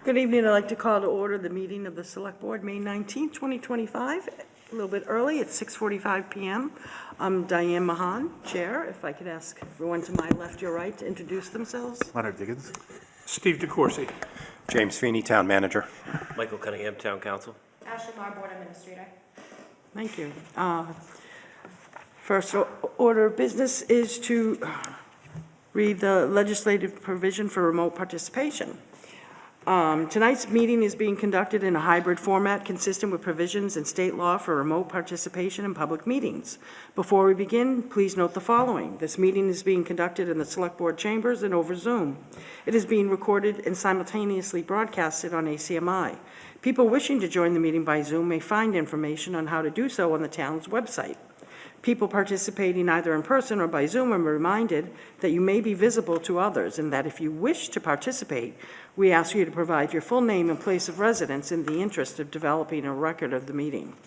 Good evening. I'd like to call to order the meeting of the Select Board, May 19th, 2025, a little bit early. It's 6:45 p.m. I'm Diane Mahan, Chair. If I could ask everyone to my left, your right, to introduce themselves. Leonard Diggins. Steve DeCourcy. James Feeney, Town Manager. Michael Cunningham, Town Council. Ashley Marr, Board Administrator. Thank you. First order of business is to read the legislative provision for remote participation. Tonight's meeting is being conducted in a hybrid format consistent with provisions in state law for remote participation in public meetings. Before we begin, please note the following. This meeting is being conducted in the Select Board chambers and over Zoom. It is being recorded and simultaneously broadcasted on ACMi. People wishing to join the meeting by Zoom may find information on how to do so on the town's website. People participating either in person or by Zoom are reminded that you may be visible to others and that if you wish to participate, we ask you to provide your full name and place of residence in the interest of developing a record of the meeting.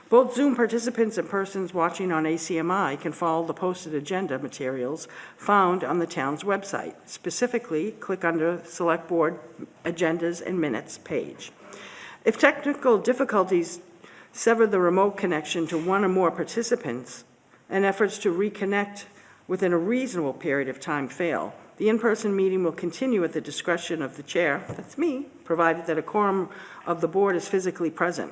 Both Zoom participants and persons watching on ACMi can follow the posted agenda materials found on the town's website. Specifically, click under Select Board Agendas and Minutes page. If technical difficulties sever the remote connection to one or more participants, and efforts to reconnect within a reasonable period of time fail, the in-person meeting will continue at the discretion of the chair, that's me, provided that a quorum of the board is physically present.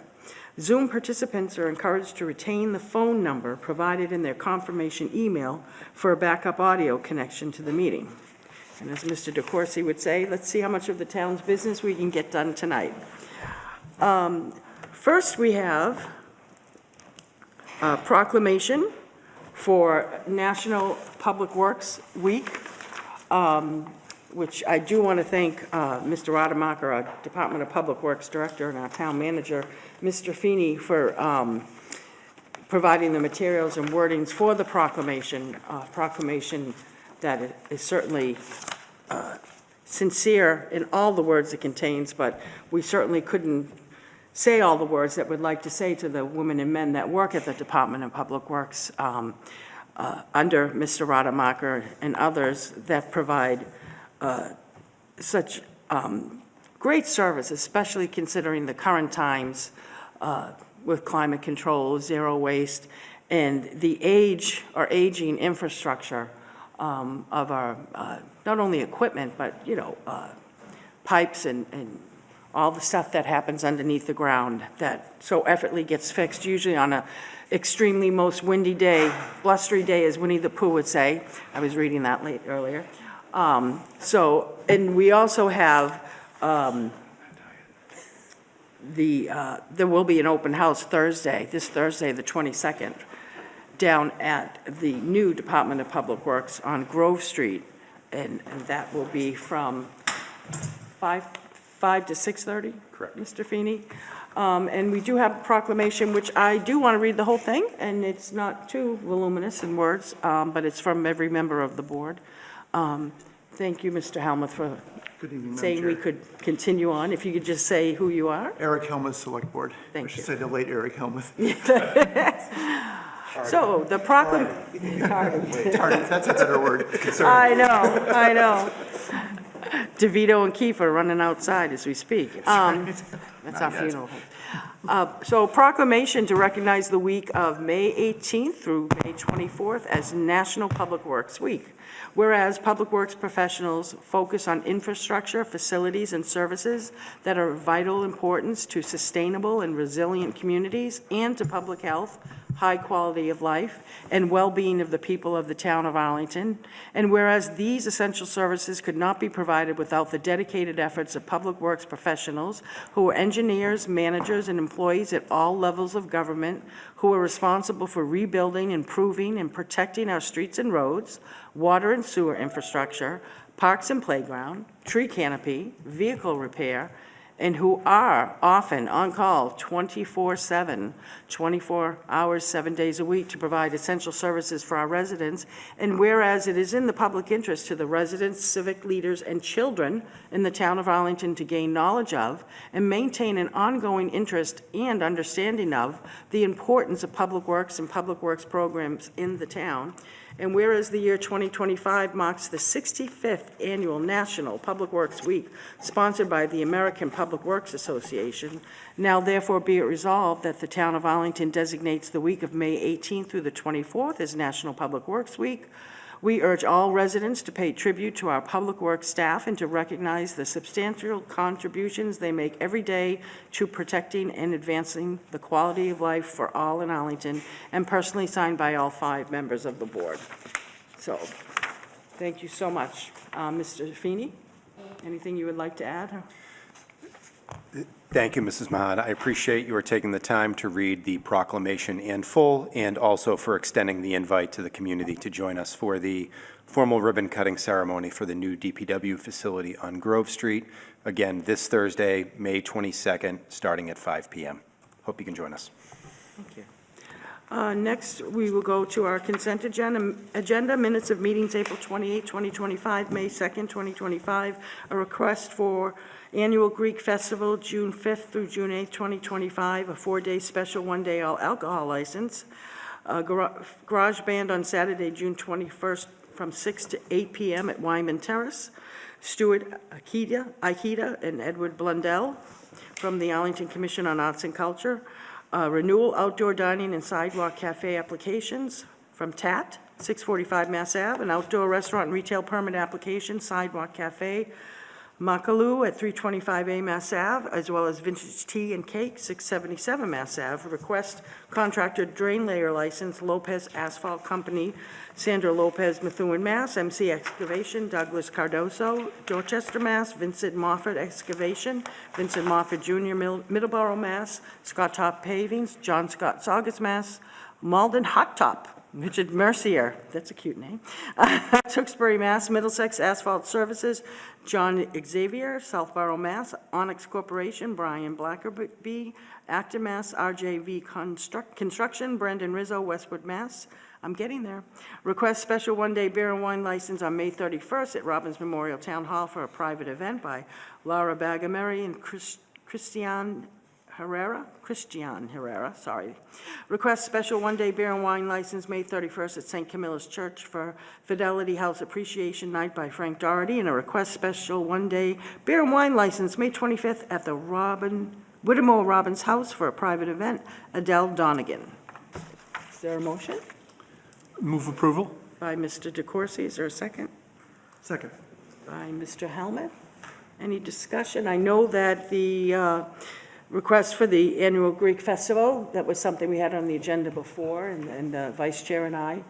Zoom participants are encouraged to retain the phone number provided in their confirmation email for a backup audio connection to the meeting. And as Mr. DeCourcy would say, let's see how much of the town's business we can get done tonight. First, we have a proclamation for National Public Works Week, which I do want to thank Mr. Rademacher, our Department of Public Works Director, and our Town Manager, Mr. Feeney, for providing the materials and wordings for the proclamation that is certainly sincere in all the words it contains, but we certainly couldn't say all the words that we'd like to say to the women and men that work at the Department of Public Works under Mr. Rademacher and others that provide such great service, especially considering the current times with climate control, zero waste, and the aging infrastructure of our not only equipment, but pipes and all the stuff that happens underneath the ground that so effortlessly gets fixed, usually on a extremely most windy day, blustery day, as Winnie the Pooh would say. I was reading that earlier. And we also have there will be an open house this Thursday, the 22nd, down at the new Department of Public Works on Grove Street, and that will be from 5 to 6:30? Correct. Mr. Feeney. And we do have a proclamation, which I do want to read the whole thing, and it's not too voluminous in words, but it's from every member of the board. Thank you, Mr. Helmuth, for Good evening, Madam saying we Chair. could continue on. If you could just say who you are. Eric Helmuth, Select Board. Thank I should you. say the late Eric Helmuth. So the proclamation. Tardy, that's a better word. I know. DeVito and Keefe are running outside as we speak. That's our funeral. So proclamation to recognize the week of May 18th through May 24th as National Public Works Week. Whereas public works professionals focus on infrastructure, facilities, and services that are of vital importance to sustainable and resilient communities and to public health, high quality of life, and well-being of the people of the town of Arlington. And whereas these essential services could not be provided without the dedicated efforts of public works professionals who are engineers, managers, and employees at all levels of government who are responsible for rebuilding, improving, and protecting our streets and roads, water and sewer infrastructure, parks and playground, tree canopy, vehicle repair, and who are often on call 24/7, 24 hours, 7 days a week to provide essential services for our residents. And whereas it is in the public interest to the residents, civic leaders, and children in the town of Arlington to gain knowledge of and maintain an ongoing interest and understanding of the importance of public works and public works programs in the town. And whereas the year 2025 marks the 65th Annual National Public Works Week, sponsored by the American Public Works Association, now therefore be it resolved that the town of Arlington designates the week of May 18th through the 24th as National Public Works Week. We urge all residents to pay tribute to our public works staff and to recognize the substantial contributions they make every day to protecting and advancing the quality of life for all in Arlington, and personally signed by all 5 members of the board. So, thank you so much. Mr. Feeney, anything you would like to add? Thank you, Mrs. Mahan. I appreciate you are taking the time to read the proclamation in full and also for extending the invite to the community to join us for the formal ribbon-cutting ceremony for the new DPW facility on Grove Street. Again, this Thursday, May 22nd, starting at 5 p.m. Hope you can join us. Thank you. Next, we will go to our consent agenda, minutes of meetings April 28, 2025, May 2nd, 2025, a request for annual Greek festival, June 5th through June 8th, 2025, a 4-day special 1-day all alcohol license, a garage band on Saturday, June 21st, from 6 to 8 p.m. at Wyman Terrace, Stuart Aikida and Edward Blundell from the Arlington Commission on Arts and Culture, renewal outdoor dining and sidewalk cafe applications from TAT, 645 Mass Ave, an outdoor restaurant and retail permit application, sidewalk cafe, Makalu at 325A Mass Ave, as well as Vintage Tea and Cake, 677 Mass Ave. Request contractor drain layer license, Lopez Asphalt Company, Sandra Lopez, Methuen, Mass. MC Excavation, Douglas Cardoso, Dorchester, Mass. Vincent Moffett Excavation, Vincent Moffett Jr., Middleborough, Mass. Scott Top Pavings, John Scott Saugus, Mass. Malden Hot Top, Richard Mercier, that's a cute name. Tewksbury, Mass. Middlesex Asphalt Services, John Xavier, Southborough, Mass. Onyx Corporation, Brian Blackerby, Acton, Mass. RJV Construction, Brandon Rizzo, Westwood, Mass. I'm getting there. Request special 1-day beer and wine license on May 31st at Robbins Memorial Town Hall for a private event by Laura Bagameri and Christian Herrera, sorry. Request special 1-day beer and wine license, May 31st at St. Camilla's Church for Fidelity House Appreciation Night by Frank Doherty, and a request special 1-day beer and wine license, May 25th at the Whittemore Robbins House for a private event, Adele Donegan. Is there a motion? Move approval? By Mr. DeCoursey, is there a second? Second. By Mr. Helmuth. Any discussion? I know that the request for the annual Greek festival, that was something we had on the agenda before, and the vice chair and I,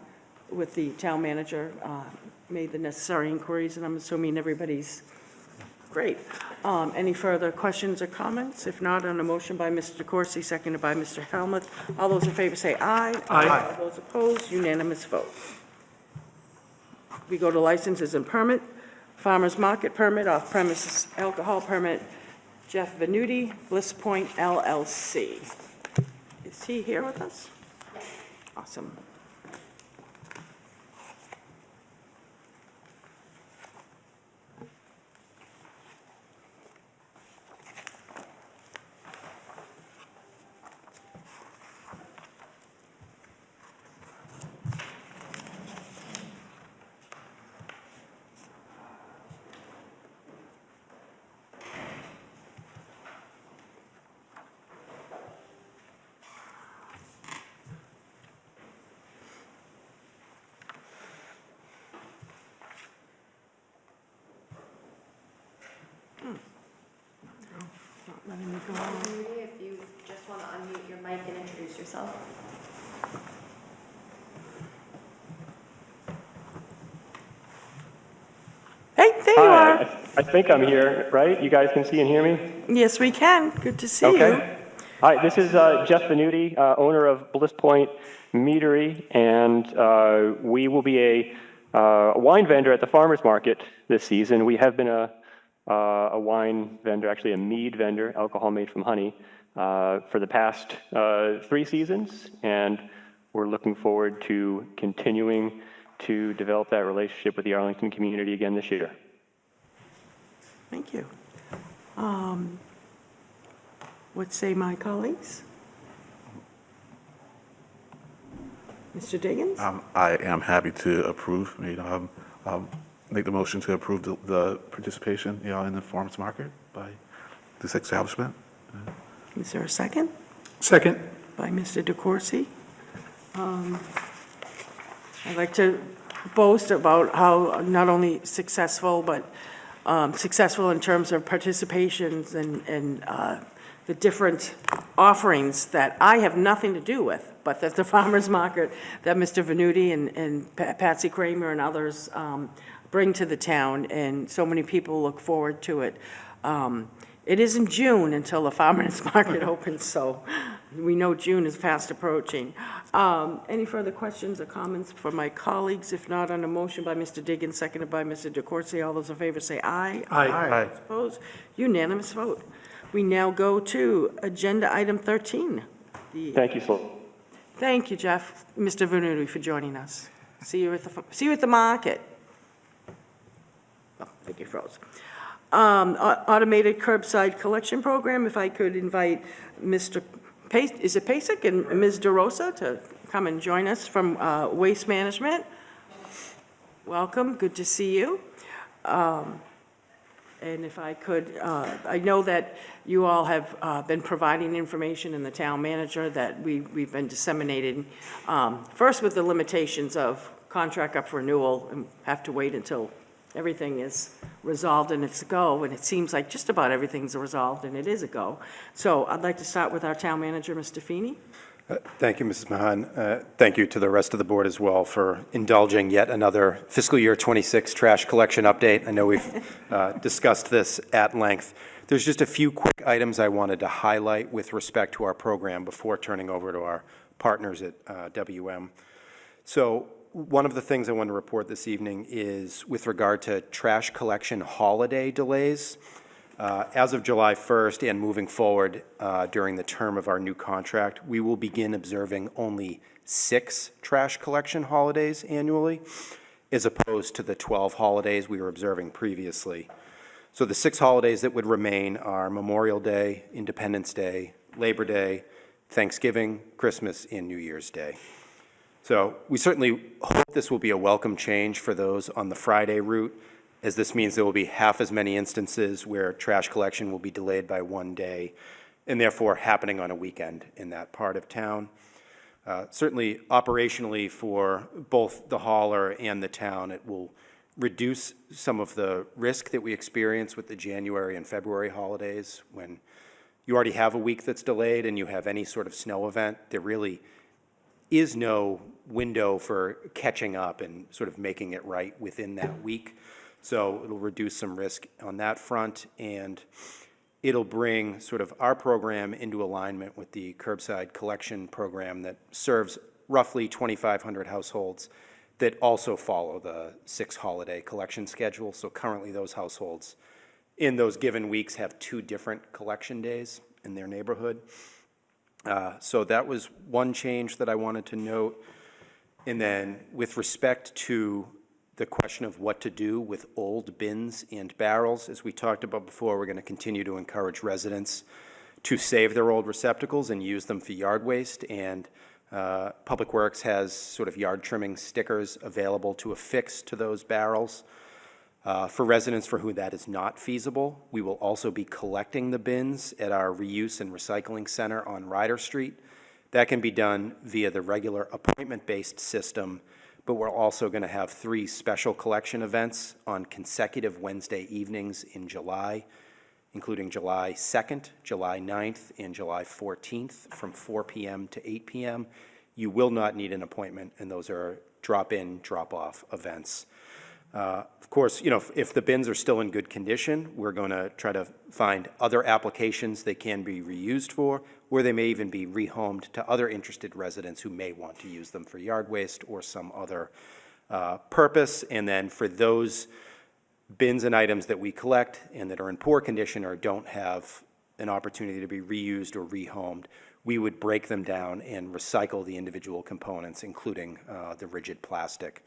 with the town manager, made the necessary inquiries, and I'm assuming everybody's great. Any further questions or comments? If not, on a motion by Mr. DeCoursey, seconded by Mr. Helmuth, all those in favor say aye. Aye. All those opposed, unanimous vote. We go to licenses and permit. Farmers Market permit, off-premises alcohol permit, Jeff Venuti, Bliss Point LLC. Is he here with us? Awesome. Not letting me go on. If you just want to unmute your mic and introduce yourself. Hey, there you are. I think I'm here, right? You guys can see and hear me? Yes, we can. Good to see you. Okay. Hi, this is Jeff Venuti, owner of Bliss Point Meadery, and we will be a wine vendor at the farmers market this season. We have been a wine vendor, actually a mead vendor, alcohol made from honey, for the past 3 seasons, and we're looking forward to continuing to develop that relationship with the Arlington community again this year. Thank you. What say my colleagues? Mr. Diggins? I am happy to approve, make the motion to approve the participation, in the farmers market by this establishment. Is there a second? Second. By Mr. DeCoursey. I'd like to boast about how not only successful, but successful in terms of participations and the different offerings that I have nothing to do with, but that the farmer's market, that Mr. Venuti and Patsy Kramer and others bring to the town, and so many people look forward to it. It isn't June until the farmer's market opens, so we know June is fast approaching. Any further questions or comments for my colleagues? If not, on a motion by Mr. Diggins, seconded by Mr. DeCoursey, all those in favor say aye. Aye. Opposed? Unanimous vote. We now go to agenda item 13. Thank you, Sir. Thank you, Jeff, Mr. Venuti, for joining us. See you at the market. Oh, I think you froze. Automated curbside collection program, if I could invite Mr. Is it Pasek and Ms. DeRosa to come and join us from Waste Management. Welcome, good to see you. And if I could, I know that you all have been providing information in the town manager that we've been disseminating, first with the limitations of contract up for renewal and have to wait until everything is resolved and it's a go, and it seems like just about everything's resolved and it is a go. So I'd like to start with our town manager, Mr. Feeney. Thank you, Mrs. Mahan. Thank you to the rest of the board as well for indulging yet another fiscal year 26 trash collection update. I know we've discussed this at length. There's just a few quick items I wanted to highlight with respect to our program before turning over to our partners at WM. So one of the things I want to report this evening is with regard to trash collection holiday delays. As of July 1st and moving forward during the term of our new contract, we will begin observing only 6 trash collection holidays annually, as opposed to the 12 holidays we were observing previously. So the 6 holidays that would remain are Memorial Day, Independence Day, Labor Day, Thanksgiving, Christmas, and New Year's Day. So we certainly hope this will be a welcome change for those on the Friday route, as this means there will be half as many instances where trash collection will be delayed by 1 day, and therefore happening on a weekend in that part of town. Certainly operationally for both the hauler and the town, it will reduce some of the risk that we experience with the January and February holidays. When you already have a week that's delayed and you have any sort of snow event, there really is no window for catching up and sort of making it right within that week. So it'll reduce some risk on that front, and it'll bring sort of our program into alignment with the curbside collection program that serves roughly 2,500 households that also follow the 6 holiday collection schedule. So currently those households in those given weeks have 2 different collection days in their neighborhood. So that was one change that I wanted to note. And then with respect to the question of what to do with old bins and barrels, as we talked about before, we're going to continue to encourage residents to save their old receptacles and use them for yard waste. And Public Works has sort of yard trimming stickers available to affix to those barrels. For residents for who that is not feasible, we will also be collecting the bins at our reuse and recycling center on Ryder Street. That can be done via the regular appointment-based system, but we're also going to have 3 special collection events on consecutive Wednesday evenings in July, including July 2nd, July 9th, and July 14th from 4 p.m. to 8 p.m. You will not need an appointment, and those are drop-in, drop-off events. Of course, if the bins are still in good condition, we're going to try to find other applications they can be reused for, or they may even be rehomed to other interested residents who may want to use them for yard waste or some other purpose. And then for those bins and items that we collect and that are in poor condition or don't have an opportunity to be reused or rehomed, we would break them down and recycle the individual components, including the rigid plastic.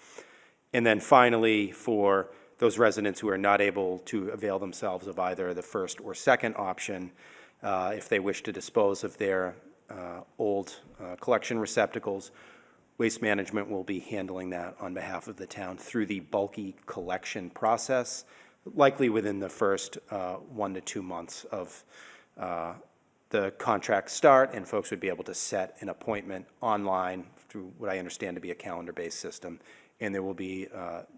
And then finally, for those residents who are not able to avail themselves of either the first or second option, if they wish to dispose of their old collection receptacles, Waste Management will be handling that on behalf of the town through the bulky collection process, likely within the first 1 to 2 months of the contract start, and folks would be able to set an appointment online through what I understand to be a calendar-based system, and there will be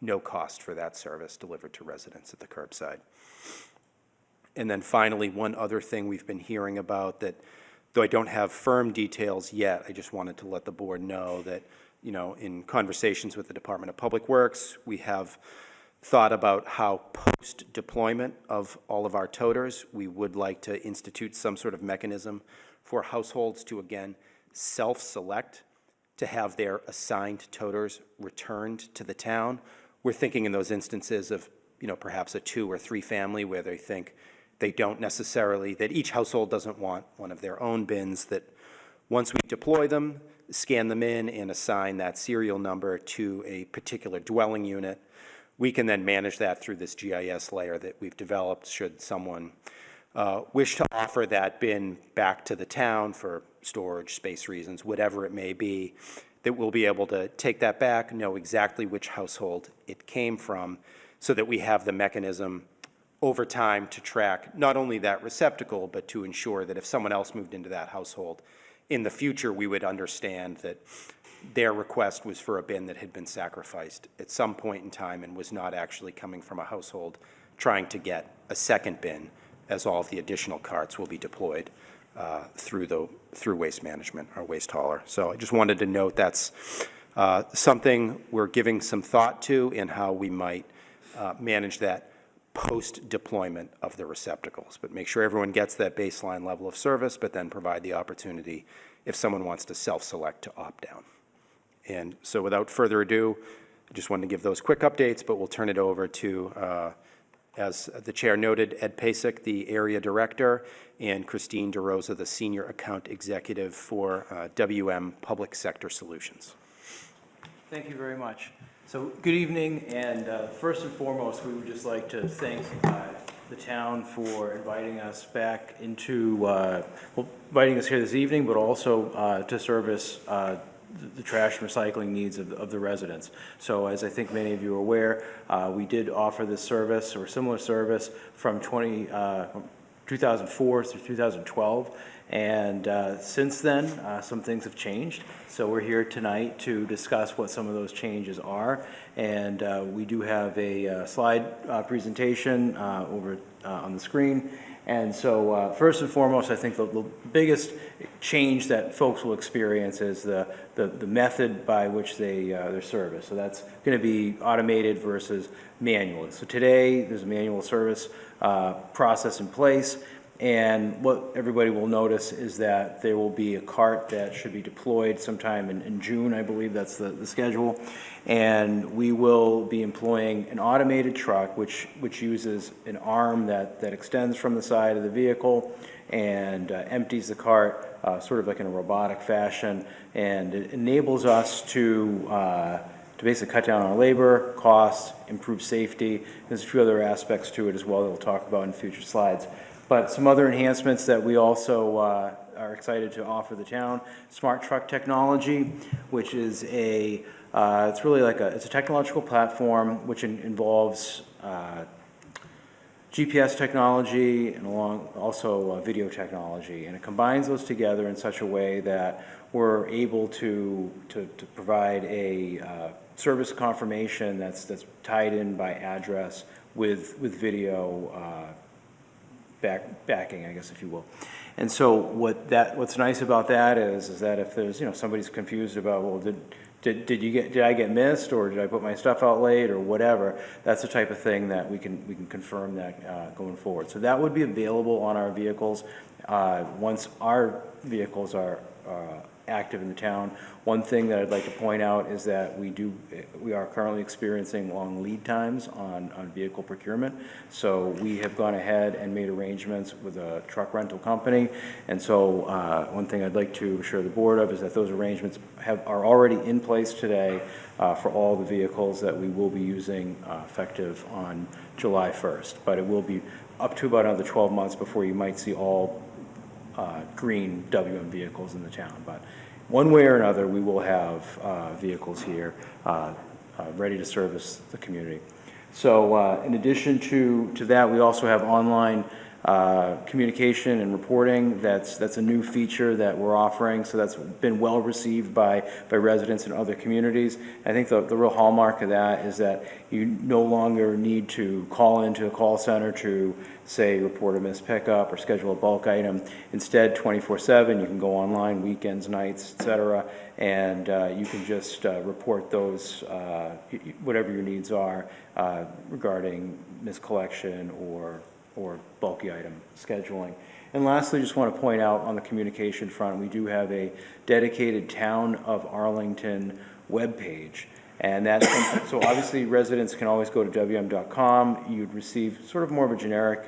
no cost for that service delivered to residents at the curbside. And then finally, one other thing we've been hearing about that, though I don't have firm details yet, I just wanted to let the board know that, you know, in conversations with the Department of Public Works, we have thought about how post-deployment of all of our toters, we would like to institute some sort of mechanism for households to, again, self-select to have their assigned toters returned to the town. We're thinking in those instances of, you know, perhaps a 2 or 3 family where they think they don't necessarily, that each household doesn't want one of their own bins, that once we deploy them, scan them in and assign that serial number to a particular dwelling unit, we can then manage that through this GIS layer that we've developed should someone wish to offer that bin back to the town for storage, space reasons, whatever it may be, that we'll be able to take that back, know exactly which household it came from, so that we have the mechanism over time to track not only that receptacle, but to ensure that if someone else moved into that household, in the future, we would understand that their request was for a bin that had been sacrificed at some point in time and was not actually coming from a household trying to get a second bin, as all of the additional carts will be deployed through Waste Management, our waste hauler. So I just wanted to note that's something we're giving some thought to in how we might manage that post-deployment of the receptacles, but make sure everyone gets that baseline level of service, but then provide the opportunity if someone wants to self-select to opt down. And so without further ado, I just wanted to give those quick updates, but we'll turn it over to, as the chair noted, Ed Pasek, the area director, and Christine DeRosa, the senior account executive for WM Public Sector Solutions. Thank you very much. So good evening, and first and foremost, we would just like to thank the town for inviting us back into, inviting us here this evening, but also to service the trash and recycling needs of the residents. So as I think many of you are aware, we did offer this service or similar service from 2004 through 2012. And since then, some things have changed. So we're here tonight to discuss what some of those changes are. And we do have a slide presentation over on the screen. And so first and foremost, I think the biggest change that folks will experience is the method by which they're serviced. So that's going to be automated versus manual. So today, there's a manual service process in place. And what everybody will notice is that there will be a cart that should be deployed sometime in June, I believe that's the schedule. And we will be employing an automated truck, which uses an arm that extends from the side of the vehicle and empties the cart sort of like in a robotic fashion. And it enables us to basically cut down on our labor costs, improve safety. There's a few other aspects to it as well that we'll talk about in future slides. But some other enhancements that we also are excited to offer the town: smart truck technology, which is it's really like it's a technological platform which involves GPS technology and also video technology, and it combines those together in such a way that we're able to provide a service confirmation that's tied in by address with video backing, I guess, if you will. And so what's nice about that is that if there's, somebody's confused about, well, did I get missed, or did I put my stuff out late, or whatever, that's the type of thing that we can confirm that going forward. So that would be available on our vehicles once our vehicles are active in the town. One thing that I'd like to point out is that we are currently experiencing long lead times on vehicle procurement. So we have gone ahead and made arrangements with a truck rental company. And so one thing I'd like to assure the board of is that those arrangements are already in place today for all the vehicles that we will be using effective on July 1st. But it will be up to about another 12 months before you might see all green WM vehicles in the town. But one way or another, we will have vehicles here ready to service the community. So in addition to that, we also have online communication and reporting. That's a new feature that we're offering, so that's been well received by residents in other communities. I think the real hallmark of that is that you no longer need to call into a call center to, say, report a missed pickup or schedule a bulk item. Instead, 24/7, you can go online, weekends, nights, et cetera, and you can just report those, whatever your needs are regarding miscollection or bulky item scheduling. And lastly, just want to point out on the communication front, we do have a dedicated Town of Arlington webpage. And that's, so obviously residents can always go to wm.com. You'd receive sort of more of a generic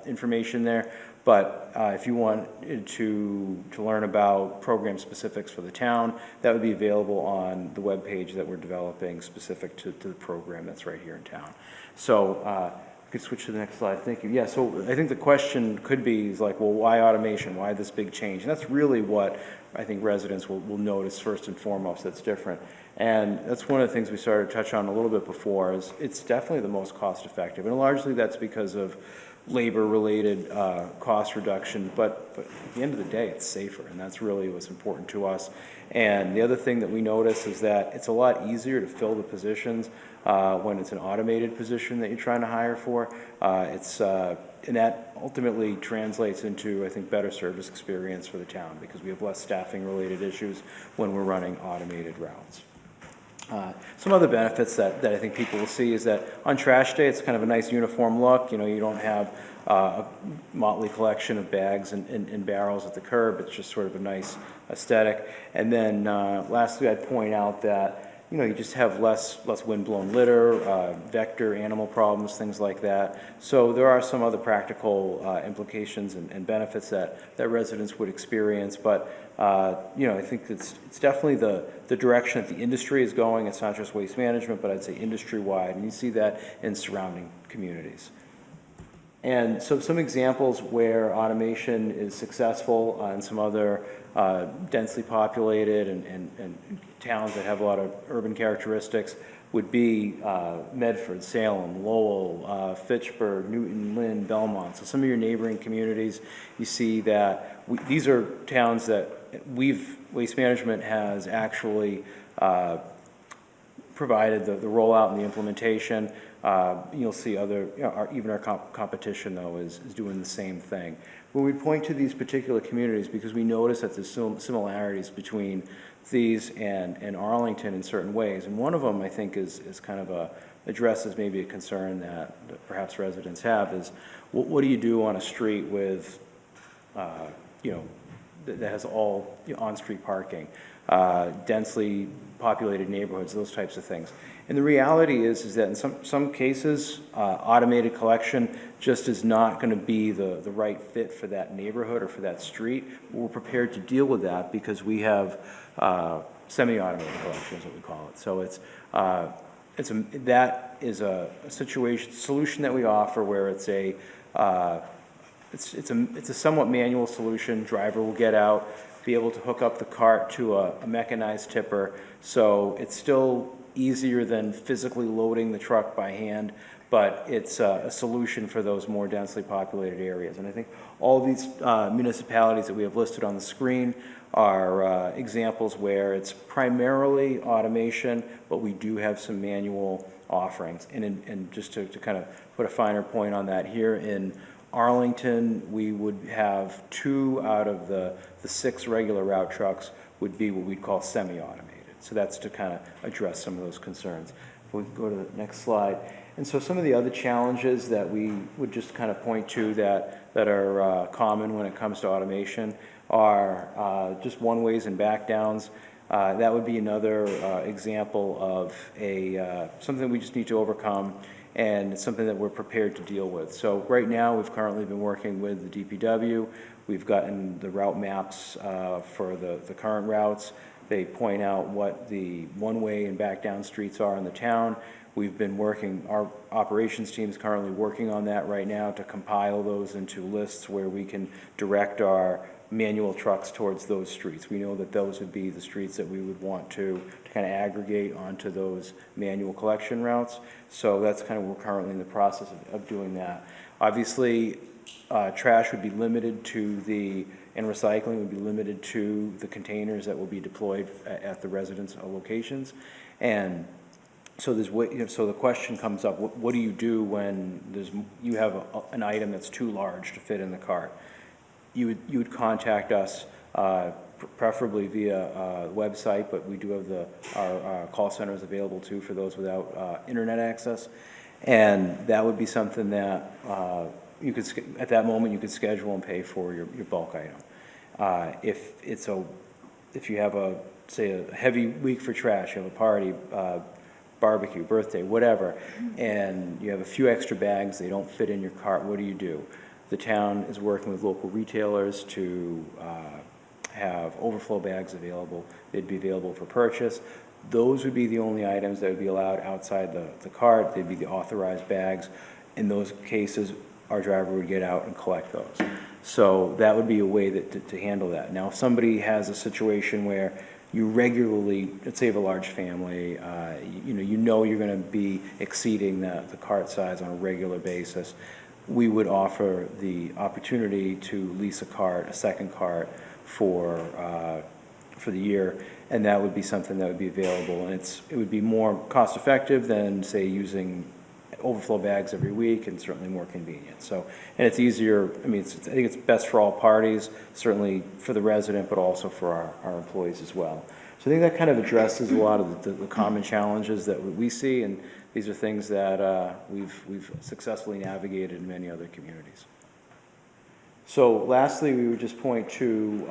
information there. But if you wanted to learn about program specifics for the town, that would be available on the webpage that we're developing specific to the program that's right here in town. So we could switch to the next slide. Thank you. Yeah, so I think the question could be is like, well, why automation? Why this big change? And that's really what I think residents will notice first and foremost that's different. And that's one of the things we started to touch on a little bit before is it's definitely the most cost effective. And largely that's because of labor-related cost reduction, but at the end of the day, it's safer, and that's really what's important to us. And the other thing that we notice is that it's a lot easier to fill the positions when it's an automated position that you're trying to hire for. And that ultimately translates into, I think, better service experience for the town because we have less staffing-related issues when we're running automated routes. Some other benefits that I think people will see is that on trash day, it's kind of a nice uniform look. You know, you don't have a motley collection of bags and barrels at the curb. It's just sort of a nice aesthetic. And then lastly, I'd point out that, you know, you just have less windblown litter, vector animal problems, things like that. So there are some other practical implications and benefits that residents would experience. But, you know, I think it's definitely the direction that the industry is going. It's not just waste management, but I'd say industry-wide. And you see that in surrounding communities. And so some examples where automation is successful and some other densely populated and towns that have a lot of urban characteristics would be Medford, Salem, Lowell, Fitchburg, Newton, Lynn, Belmont. So some of your neighboring communities, you see that these are towns that Waste Management has actually provided the rollout and the implementation. You'll see other, you know, even our competition, though, is doing the same thing. When we point to these particular communities, because we notice that there's similarities between these and Arlington in certain ways, and one of them, I think, is kind of addresses maybe a concern that perhaps residents have is, what do you do on a street with, you know, that has all, you know, on-street parking, densely populated neighborhoods, those types of things. And the reality is that in some cases, automated collection just is not going to be the right fit for that neighborhood or for that street. We're prepared to deal with that because we have semi-automated collection is what we call it. So that is a solution that we offer where it's a somewhat manual solution. Driver will get out, be able to hook up the cart to a mechanized tipper. So it's still easier than physically loading the truck by hand, but it's a solution for those more densely populated areas. And I think all of these municipalities that we have listed on the screen are examples where it's primarily automation, but we do have some manual offerings. And just to kind of put a finer point on that, here in Arlington, we would have 2 out of the 6 regular route trucks would be what we'd call semi-automated. So that's to kind of address some of those concerns. If we go to the next slide. And so some of the other challenges that we would just kind of point to that are common when it comes to automation are just one-ways and back-downs. That would be another example of something we just need to overcome, and it's something that we're prepared to deal with. So right now, we've currently been working with the DPW. We've gotten the route maps for the current routes. They point out what the one-way and back-down streets are in the town. We've been working, our operations team is currently working on that right now to compile those into lists where we can direct our manual trucks towards those streets. We know that those would be the streets that we would want to kind of aggregate onto those manual collection routes. So that's kind of, we're currently in the process of doing that. Obviously, trash would be limited to and recycling would be limited to the containers that will be deployed at the residence locations. And so so the question comes up, what do you do when you have an item that's too large to fit in the cart? You would contact us, preferably via website, but we do have our call centers available too for those without internet access. And that would be something that you could, at that moment, you could schedule and pay for your bulk item. If you have say a heavy week for trash, you have a party, barbecue, birthday, whatever, and you have a few extra bags, they don't fit in your cart, what do? The town is working with local retailers to have overflow bags available. They'd be available for purchase. Those would be the only items that would be allowed outside the cart. They'd be the authorized bags. In those cases, our driver would get out and collect those. So that would be a way to handle that. Now, if somebody has a situation where you regularly, let's say you have a large family, you know you're going to be exceeding the cart size on a regular basis, we would offer the opportunity to lease a second cart for the year, and that would be something that would be available. And it would be more cost effective than, say, using overflow bags every week, and certainly more convenient. So, and it's easier, I think it's best for all parties, certainly for the resident, but also for our employees as well. So I think that kind of addresses a lot of the common challenges that we see, and these are things that we've successfully navigated in many other communities. So lastly, we would just point to,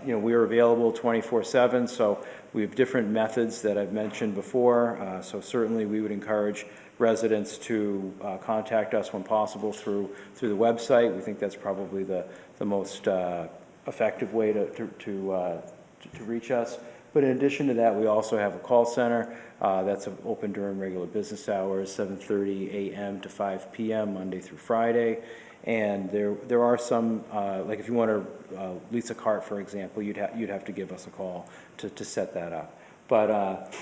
we are available 24/7, so we have different methods that I've mentioned before. So certainly we would encourage residents to contact us when possible through the website. We think that's probably the most effective way to reach us. But in addition to that, we also have a call center that's open during regular business hours, 7:30 a.m. to 5 p.m. Monday through Friday. And there are some, like if you want to lease a cart, for example, you'd have to give us a call to set that up. But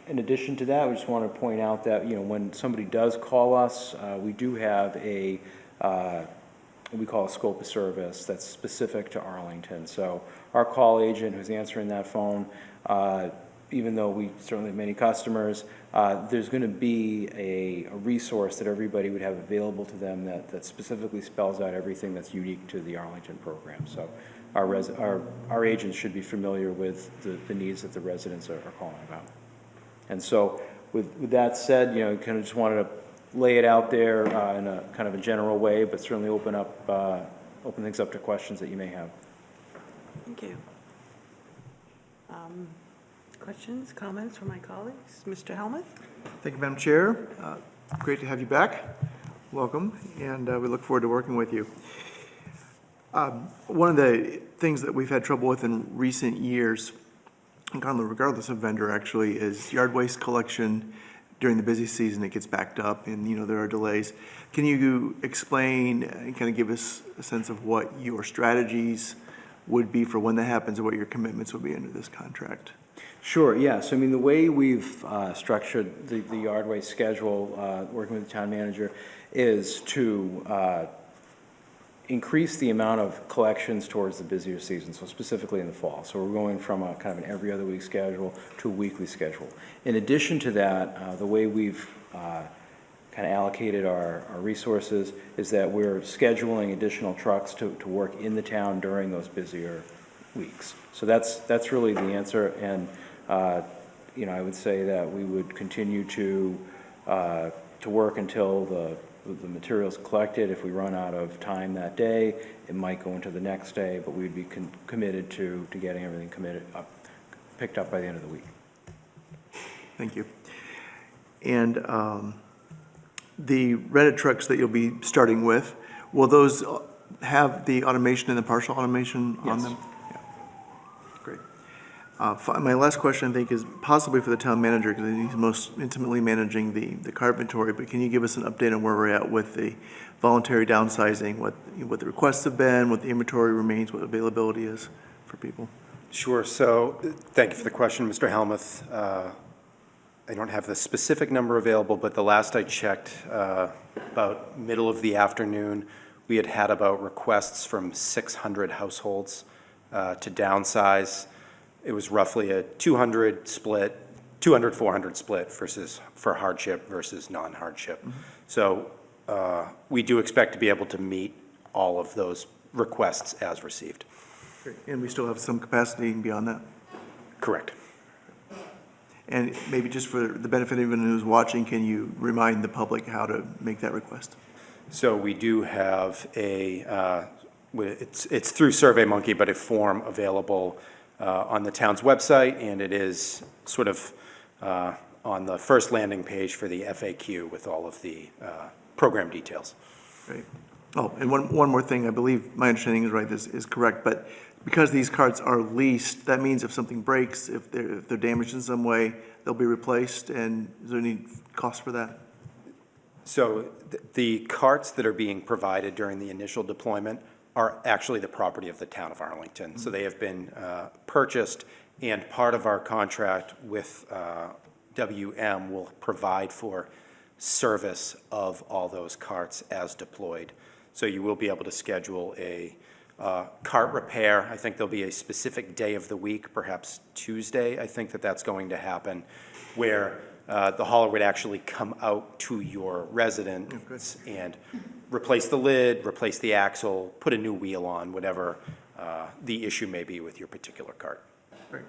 in addition to that, we just want to point out that when somebody does call us, we do have what we call a scope of service that's specific to Arlington. So our call agent who's answering that phone, even though we certainly have many customers, there's going to be a resource that everybody would have available to them that specifically spells out everything that's unique to the Arlington program. So our agents should be familiar with the needs that the residents are calling about. And so with that said, kind of just wanted to lay it out there in a kind of a general way, but certainly open things up to questions that you may have. Thank you. Questions, comments from my colleagues? Mr. Helmuth? Thank you, Madam Chair. Great to have you back. Welcome, and we look forward to working with you. One of the things that we've had trouble with in recent years, and kind of regardless of vendor actually, is yard waste collection. During the busy season, it gets backed up and, there are delays. Can you explain and kind of give us a sense of what your strategies would be for when that happens, or what your commitments would be under this contract? Sure, yeah. So, the way we've structured the yard waste schedule, working with the town manager, is to increase the amount of collections towards the busier season, so specifically in the fall. So we're going from a kind of an every other week schedule to a weekly schedule. In addition to that, the way we've kind of allocated our resources is that we're scheduling additional trucks to work in the town during those busier weeks. So that's really the answer. And I would say that we would continue to work until the material's collected. If we run out of time that day, it might go into the next day, but we'd be committed to getting everything picked up by the end of the week. Thank you. And the Reddit trucks that you'll be starting with, will those have the automation and the partial automation on them? Yes. Yeah. Great. My last question, I think, is possibly for the town manager, because he's most intimately managing the car inventory, but can you give us an update on where we're at with the voluntary downsizing, what the requests have been, what the inventory remains, what availability is for people? Sure. So thank you for the question, Mr. Helmuth. I don't have the specific number available, but the last I checked, about middle of the afternoon, we had about requests from 600 households to downsize. It was roughly a 200-400 split for hardship versus non-hardship. Mm-hmm. So we do expect to be able to meet all of those requests as received. Great. And we still have some capacity beyond that? Correct. And maybe just for the benefit of anyone who's watching, can you remind the public how to make that request? So we do have it's through SurveyMonkey, but a form available on the town's website, and it is sort of on the first landing page for the FAQ with all of the program details. Great. Oh, and one more thing, I believe my understanding is right, this is correct, but because these carts are leased, that means if something breaks, if they're damaged in some way, they'll be replaced, and is there any cost for that? So the carts that are being provided during the initial deployment are actually the property of the town of Arlington. So they have been purchased, and part of our contract with WM will provide for service of all those carts as deployed. So you will be able to schedule a cart repair. I think there'll be a specific day of the week, perhaps Tuesday, I think that's going to happen, where the hauler would actually come out to your residence and replace the lid, replace the axle, put a new wheel on, whatever the issue may be with your particular cart. Great.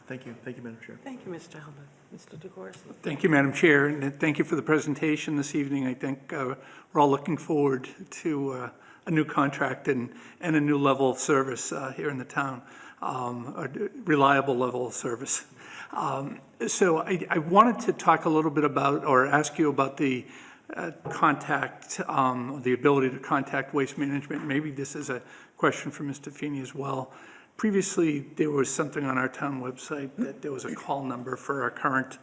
Thank you. Thank you, Madam Chair. Thank you, Mr. Helmuth. Mr. DeCoursey. Thank you, Madam Chair, and thank you for the presentation this evening. I think we're all looking forward to a new contract and a new level of service here in the town, a reliable level of service. So I wanted to talk a little bit about, or ask you about the contact, the ability to contact Waste Management. Maybe this is a question for Mr. Feeney as well. Previously, there was something on our town website that there was a call number for our current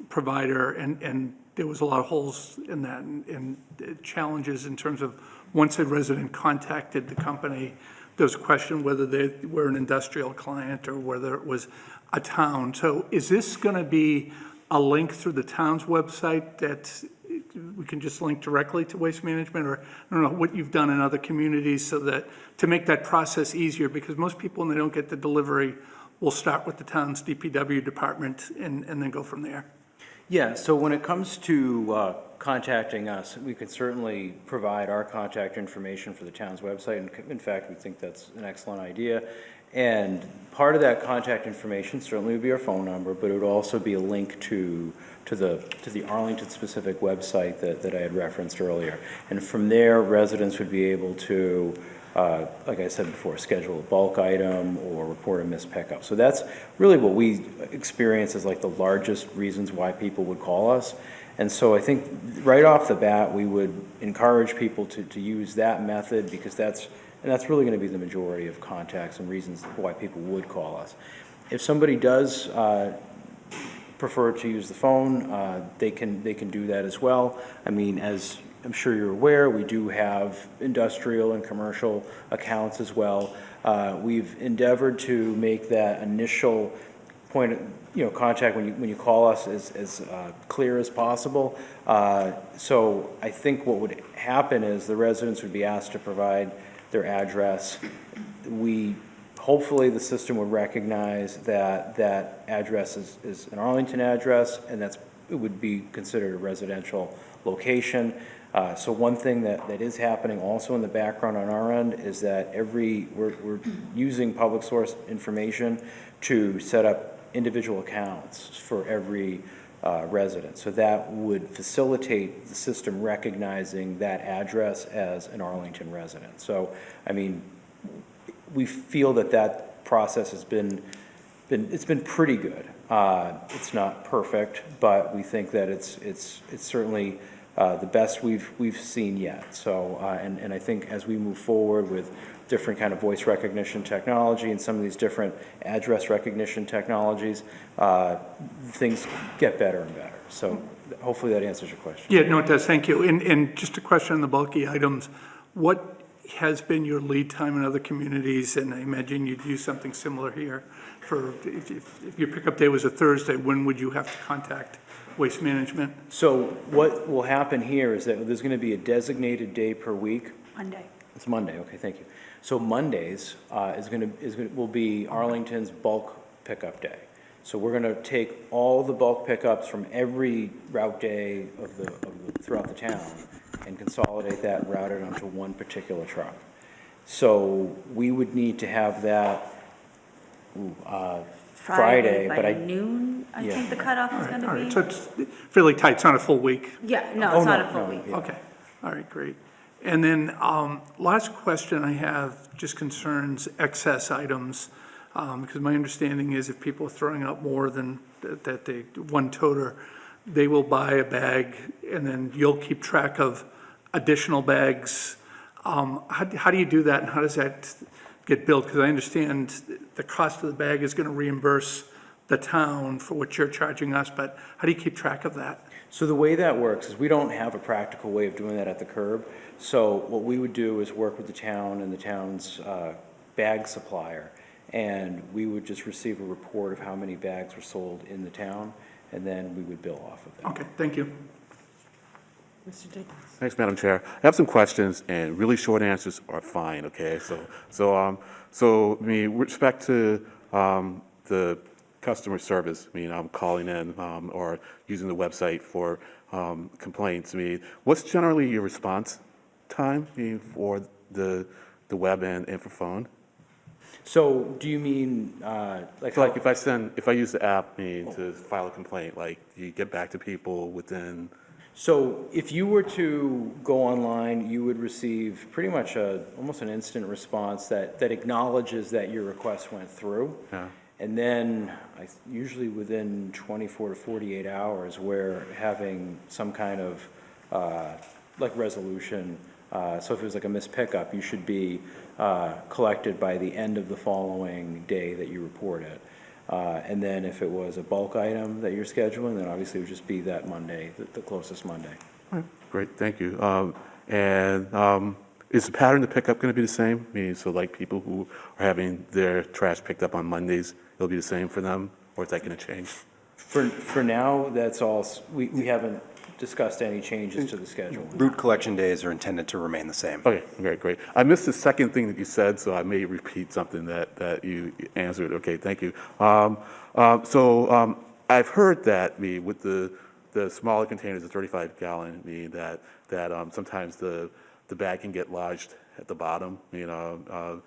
provider, and there was a lot of holes in that and challenges in terms of once a resident contacted the company, there was a question whether they were an industrial client or whether it was a town. So is this going to be a link through the town's website that we can just link directly to Waste Management? Or I don't know what you've done in other communities so that to make that process easier, because most people, when they don't get the delivery, will start with the town's DPW department and then go from there. Yeah, so when it comes to contacting us, we can certainly provide our contact information for the town's website. And in fact, we think that's an excellent idea. And part of that contact information certainly would be our phone number, but it would also be a link to the Arlington-specific website that I had referenced earlier. And from there, residents would be able to, like I said before, schedule a bulk item or report a missed pickup. So that's really what we experience as like the largest reasons why people would call us. And so I think right off the bat, we would encourage people to use that method, because that's really going to be the majority of contacts and reasons why people would call us. If somebody does prefer to use the phone, they can do that as well. I mean, as I'm sure you're aware, we do have industrial and commercial accounts as well. We've endeavored to make that initial point of contact when you call us as clear as possible. So I think what would happen is the residents would be asked to provide their address. Hopefully the system would recognize that address is an Arlington address, and it would be considered a residential location. So one thing that is happening also in the background on our end is that we're using public source information to set up individual accounts for every resident. So that would facilitate the system recognizing that address as an Arlington resident. So, I mean, we feel that process has been pretty good. It's not perfect, but we think that it's certainly the best we've seen yet. So, and I think as we move forward with different kind of voice recognition technology and some of these different address recognition technologies, things get better and better. So hopefully that answers your question. Yeah, no, it does, thank you. And just a question on the bulky items. What has been your lead time in other communities? And I imagine you'd use something similar here. For if your pickup day was a Thursday, when would you have to contact Waste Management? So what will happen here is that there's going to be a designated day per week. Monday. It's Monday, okay, thank you. So Mondays will be Arlington's bulk pickup day. So we're going to take all the bulk pickups from every route day throughout the town and consolidate that and route it onto one particular truck. So we would need to have that Friday, but by noon, I yeah. think the cutoff is going All to right, be. so it's fairly tight, it's not a full week. Yeah, no, Oh, it's not no, a full no, week. yeah. Okay, all right, great. And then last question I have just concerns excess items, because my understanding is if people are throwing out more than one toter, they will buy a bag and then you'll keep track of additional bags. How do you do that and how does that get billed? Because I understand the cost of the bag is going to reimburse the town for what you're charging us, but how do you keep track of that? So the way that works is we don't have a practical way of doing that at the curb. So what we would do is work with the town and the town's bag supplier, and we would just receive a report of how many bags were sold in the town, and then we would bill off of that. Okay, thank you. Mr. Dickens? Thanks, Madam Chair. I have some questions, and really short answers are fine, okay? So I mean, with respect to the customer service, I mean, calling in or using the website for complaints, I mean, what's generally your response time, I mean, for the web and for phone? So do you mean, like? So like if I use the app, I mean, to file a complaint, like, do you get back to people within? So if you were to go online, you would receive pretty much almost an instant response that acknowledges that your request went through. Yeah. And then usually within 24 to 48 hours, we're having some kind of like resolution. So if it was like a missed pickup, you should be collected by the end of the following day that you report it. And then if it was a bulk item that you're scheduling, then obviously it would just be that Monday, the closest Monday. All right, great, thank you. Is the pattern to pick up going to be the same? I mean, so like people who are having their trash picked up on Mondays, it'll be the same for them, or is that going to change? For now, that's all, we haven't discussed any changes to the schedule. Route collection days are intended to remain the same. Okay, great. I missed the second thing that you said, so I may repeat something that you answered. Okay, thank you. I've heard that with the smaller containers, the 35-gallon, that sometimes the bag can get lodged at the bottom. Do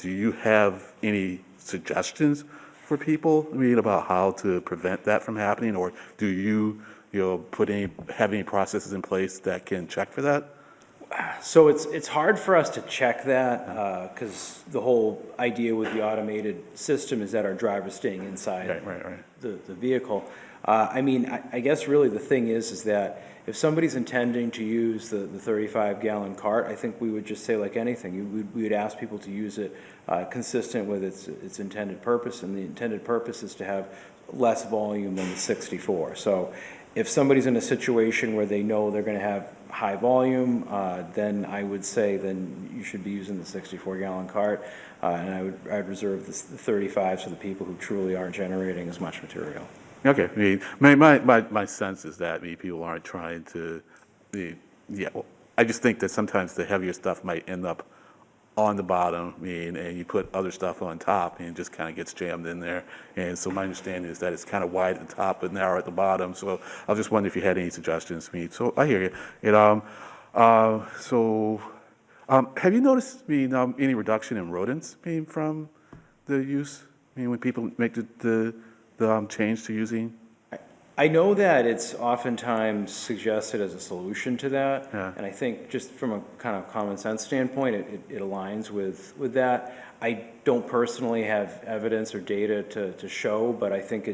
you have any suggestions for people? About how to prevent that from happening, or do you have any processes in place that can check for that? So it's hard for us to check that because the whole idea with the automated system is that our driver's staying inside the vehicle. I guess really the thing is that if somebody's intending to use the 35-gallon cart, I think we would just say like anything. We would ask people to use it consistent with its intended purpose, and the intended purpose is to have less volume than the 64. So if somebody's in a situation where they know they're going to have high volume, then I would say then you should be using the 64-gallon cart, and I'd reserve the 35 for the people who truly aren't generating as much material. Okay, my sense is that people aren't trying to, I just think that sometimes the heavier stuff might end up on the bottom, and you put other stuff on top, and it just kind of gets jammed in there. And so my understanding is that it's kind of wide at the top but narrow at the bottom. So I was just wondering if you had any suggestions. So I hear you. Have you noticed any reduction in rodents from the use? When people make the change to using? I know that it's oftentimes suggested as a solution to that, Yeah. and I think just from a kind of common sense standpoint, it aligns with that. I don't personally have evidence or data to show, but I think I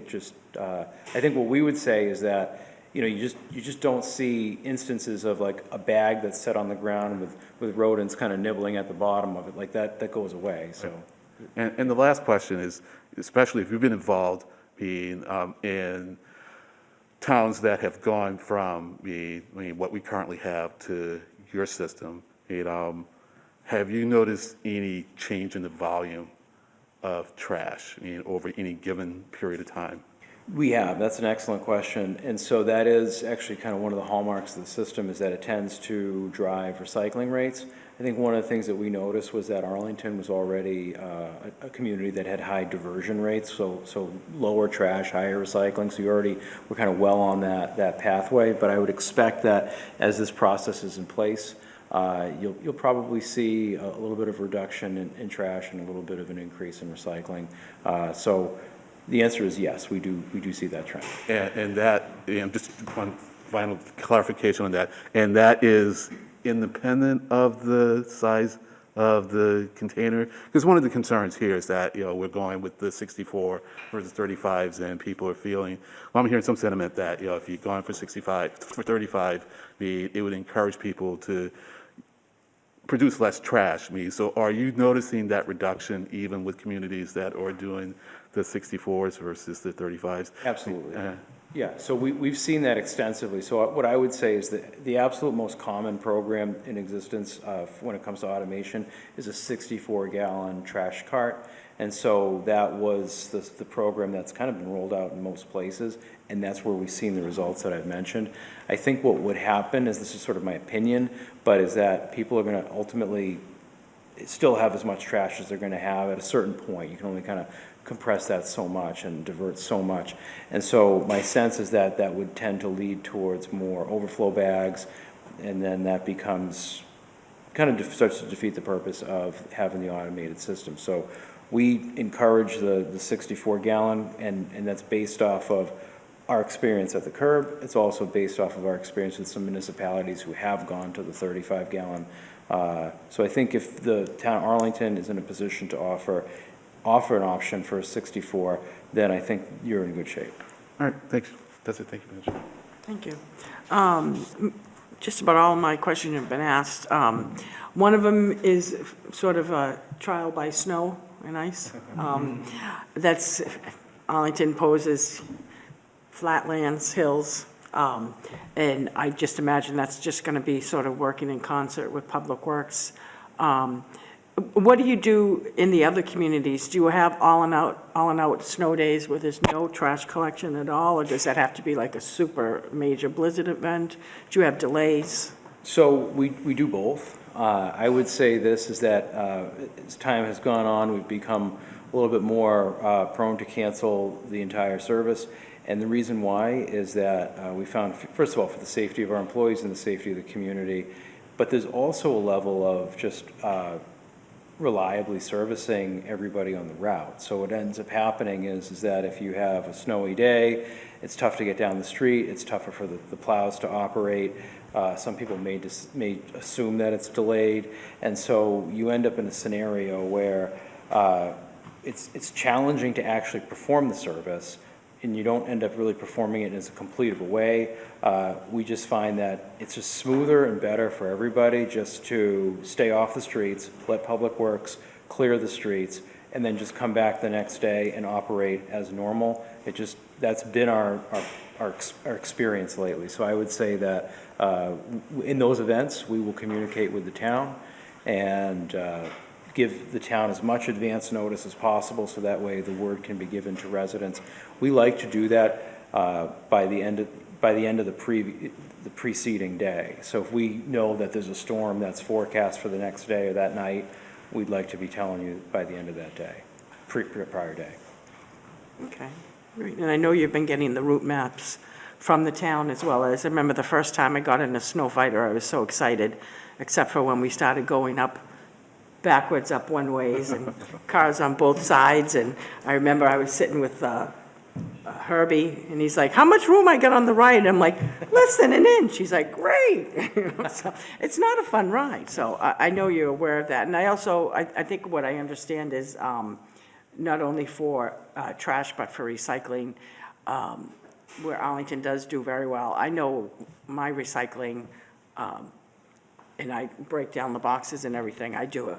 think what we would say is that you just don't see instances of like a bag that's set on the ground with rodents kind of nibbling at the bottom of it, like that goes away, so. And the last question is, especially if you've been involved in towns that have gone from what we currently have to your system, have you noticed any change in the volume of trash, over any given period of time? We have, that's an excellent question. And so that is actually kind of one of the hallmarks of the system, is that it tends to drive recycling rates. I think one of the things that we noticed was that Arlington was already a community that had high diversion rates, so lower trash, higher recycling, so you already were kind of well on that pathway. But I would expect that as this process is in place, you'll probably see a little bit of reduction in trash and a little bit of an increase in recycling. So the answer is yes, we do see that trend. And that, just one final clarification on that, and that is independent of the size of the container? Because one of the concerns here is that, we're going with the 64 versus 35s, and people are feeling, well, I'm hearing some sentiment that, if you're going for 35, it would encourage people to produce less trash. So are you noticing that reduction even with communities that are doing the 64s versus the 35s? Absolutely. Yeah, so we've seen that extensively. So what I would say is that the absolute most common program in existence when it comes to automation is a 64-gallon trash cart. And so that was the program that's kind of been rolled out in most places, and that's where we've seen the results that I've mentioned. I think what would happen, is this is sort of my opinion, but is that people are going to ultimately still have as much trash as they're going to have at a certain point. You can only kind of compress that so much and divert so much. And so my sense is that that would tend to lead towards more overflow bags, and then that becomes, kind of starts to defeat the purpose of having the automated system. So we encourage the 64-gallon, and that's based off of our experience at the curb. It's also based off of our experience with some municipalities who have gone to the 35-gallon. So I think if the town of Arlington is in a position to offer an option for a 64, then I think you're in good shape. All right, thanks. That's it. Thank you, Manager. Thank you. Just about all my questions have been asked. One of them is sort of a trial by snow and ice. That's, Arlington poses flatlands, hills, and I just imagine that's just going to be sort of working in concert with Public Works. What do you do in the other communities? Do you have all and out snow days where there's no trash collection at all, or does that have to be like a super major blizzard event? Do you have delays? So we do both. I would say this is that as time has gone on, we've become a little bit more prone to cancel the entire service. And the reason why is that we found, first of all, for the safety of our employees and the safety of the community, but there's also a level of just reliably servicing everybody on the route. So what ends up happening is that if you have a snowy day, it's tough to get down the street, it's tougher for the plows to operate. Some people may assume that it's delayed, and so you end up in a scenario where it's challenging to actually perform the service, and you don't end up really performing it in as complete of a way. We just find that it's just smoother and better for everybody just to stay off the streets, let Public Works clear the streets, and then just come back the next day and operate as normal. That's been our experience lately. So I would say that in those events, we will communicate with the town and give the town as much advance notice as possible, so that way the word can be given to residents. We like to do that by the end of the preceding day. So if we know that there's a storm that's forecast for the next day or that night, we'd like to be telling you by the end of that day, prior day. Okay, great. And I know you've been getting the route maps from the town as well as, I remember the first time I got in a snow fighter, I was so excited, except for when we started going backwards up one ways and cars on both sides. And I remember I was sitting with Herbie, and he's like, how much room I got on the right? And I'm like, less than an inch. He's like, great. So it's not a fun ride. So I know you're aware of that. And I also, I think what I understand is not only for trash, but for recycling, where Arlington does do very well. I know my recycling, and I break down the boxes and everything, I do a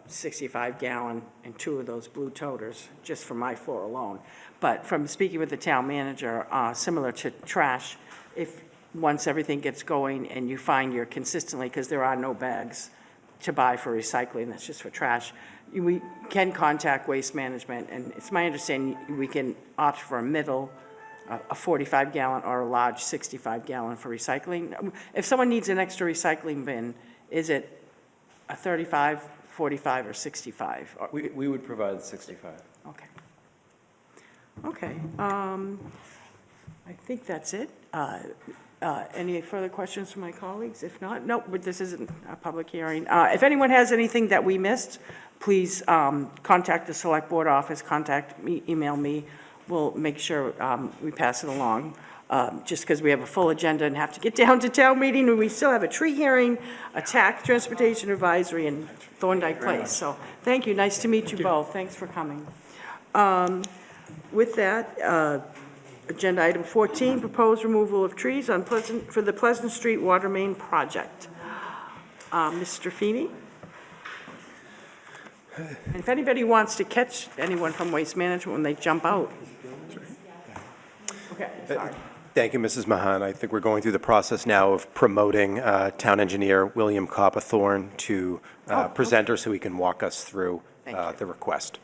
65-gallon and 2 of those blue toters, just for my floor alone. But from speaking with the town manager, similar to trash, if, once everything gets going and you find you're consistently, because there are no bags to buy for recycling, that's just for trash, we can contact Waste Management, and it's my understanding we can opt for a middle, a 45-gallon or a large 65-gallon for recycling. If someone needs an extra recycling bin, is it a 35, 45, or 65? We would provide the 65. Okay. Okay, I think that's it. Any further questions from my colleagues? If not, no, but this isn't a public hearing. If anyone has anything that we missed, please contact the Select Board office, contact me, email me. We'll make sure we pass it along. Just because we have a full agenda and have to get down to town meeting, and we still have a tree hearing, a tax transportation advisory, and Thorndike Place. So thank you, nice to meet you both. Thanks for coming. With that, agenda item 14, proposed removal of trees on for the Pleasant Street Water Main Project. Mr. Feeney? And if anybody wants to catch anyone from Waste Management when they jump out. Okay, sorry. Thank you, Mrs. Mahan. I think we're going through the process now of promoting Town Engineer William Coppathorne to presenter so he can walk us through the request.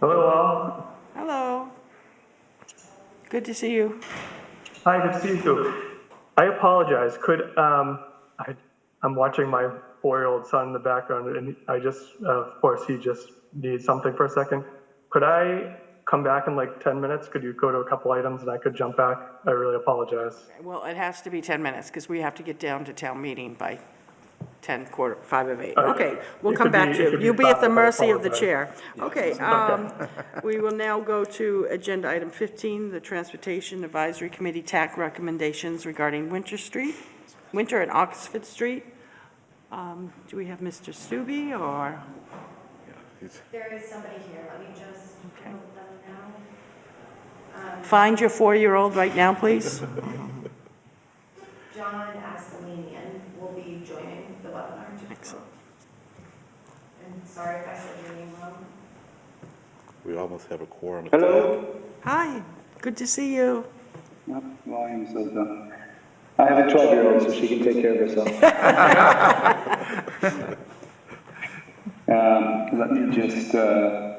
Hello, all. Hello. Good to see you. Hi, good to see you too. I apologize. I'm watching my 4-year-old son in the background, and I just, of course, he just needs something for a second. Could I come back in like 10 minutes? Could you go to a couple items and I could jump back? I really apologize. Well, it has to be 10 minutes because we have to get down to town meeting by 5 of 8. Okay. Okay, we'll It come could back be- to it you. could be You'll be at the 5, I mercy of the apologize. chair. Okay, we will now go to agenda item 15, the Transportation Advisory Committee TAC recommendations regarding Winter and Oxford Street. Do we have Mr. Stubbe or? There is somebody here, let me just Okay. let them know. Find your 4-year-old right now, please. John Asselinian will be joining the webinar. Excellent. And sorry if I said your name wrong. We almost have a quorum. Hello. Hi, good to see you. Volume says done. I have a 12-year-old, so she can take care of herself. Let me just,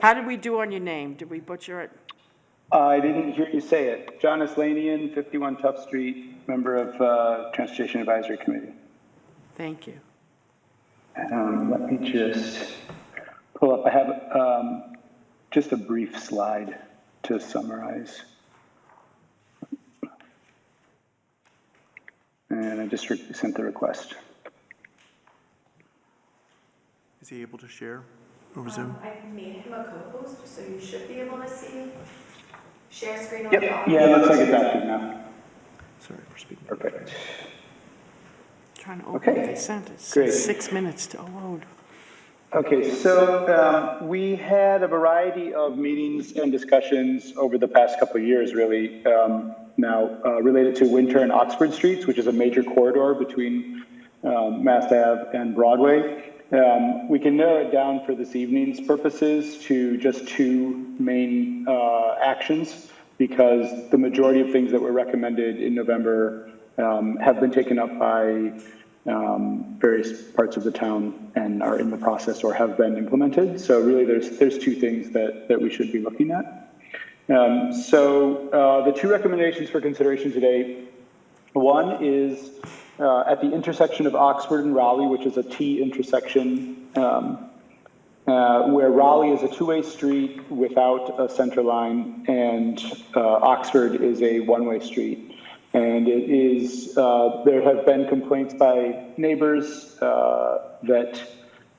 How did we do on your name? Did we butcher it? I didn't hear you say it. John Aslanian, 51 Tough Street, member of Transportation Advisory Committee. Thank you. Let me just pull up. I have just a brief slide to summarize. And I just sent the request. Is he able to share over Zoom? I made him a co-host, so you should be able to see. Share screen on the Yep, audio. yeah, it looks like it's active now. Sorry for speaking. Perfect. Trying to open Okay, the sentence. great. 6 minutes to load. Okay, so we had a variety of meetings and discussions over the past couple of years, really, now related to Winter and Oxford Streets, which is a major corridor between Mass Ave and Broadway. We can narrow it down for this evening's purposes to just 2 main actions, because the majority of things that were recommended in November have been taken up by various parts of the town and are in the process or have been implemented. So really there's 2 things that we should be looking at. The 2 recommendations for consideration today One is at the intersection of Oxford and Raleigh, which is a T intersection, where Raleigh is a two-way street without a center line, and Oxford is a one-way street. And it is, there have been complaints by neighbors that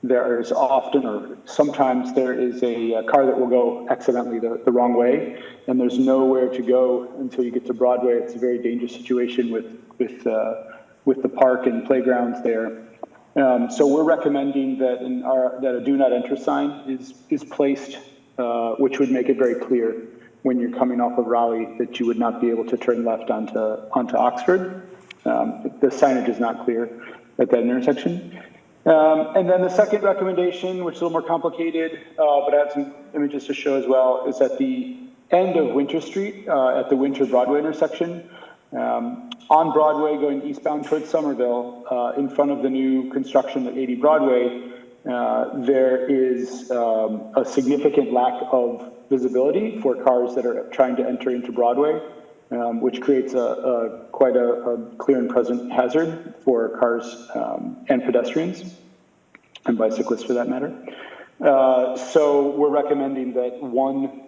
there is often, or sometimes there is a car that will go accidentally the wrong way, and there's nowhere to go until you get to Broadway. It's a very dangerous situation with the park and playgrounds there. So we're recommending that that a do not enter sign is placed, which would make it very clear when you're coming off of Raleigh that you would not be able to turn left onto Oxford. The signage is not clear at that intersection. And then the second recommendation, which is a little more complicated, but I have some images to show as well, is at the end of Winter Street, at the Winter Broadway intersection. On Broadway going eastbound towards Somerville, in front of the new construction at 80 Broadway, there is a significant lack of visibility for cars that are trying to enter into Broadway, which creates quite a clear and present hazard for cars and pedestrians, and bicyclists for that matter. So we're recommending that one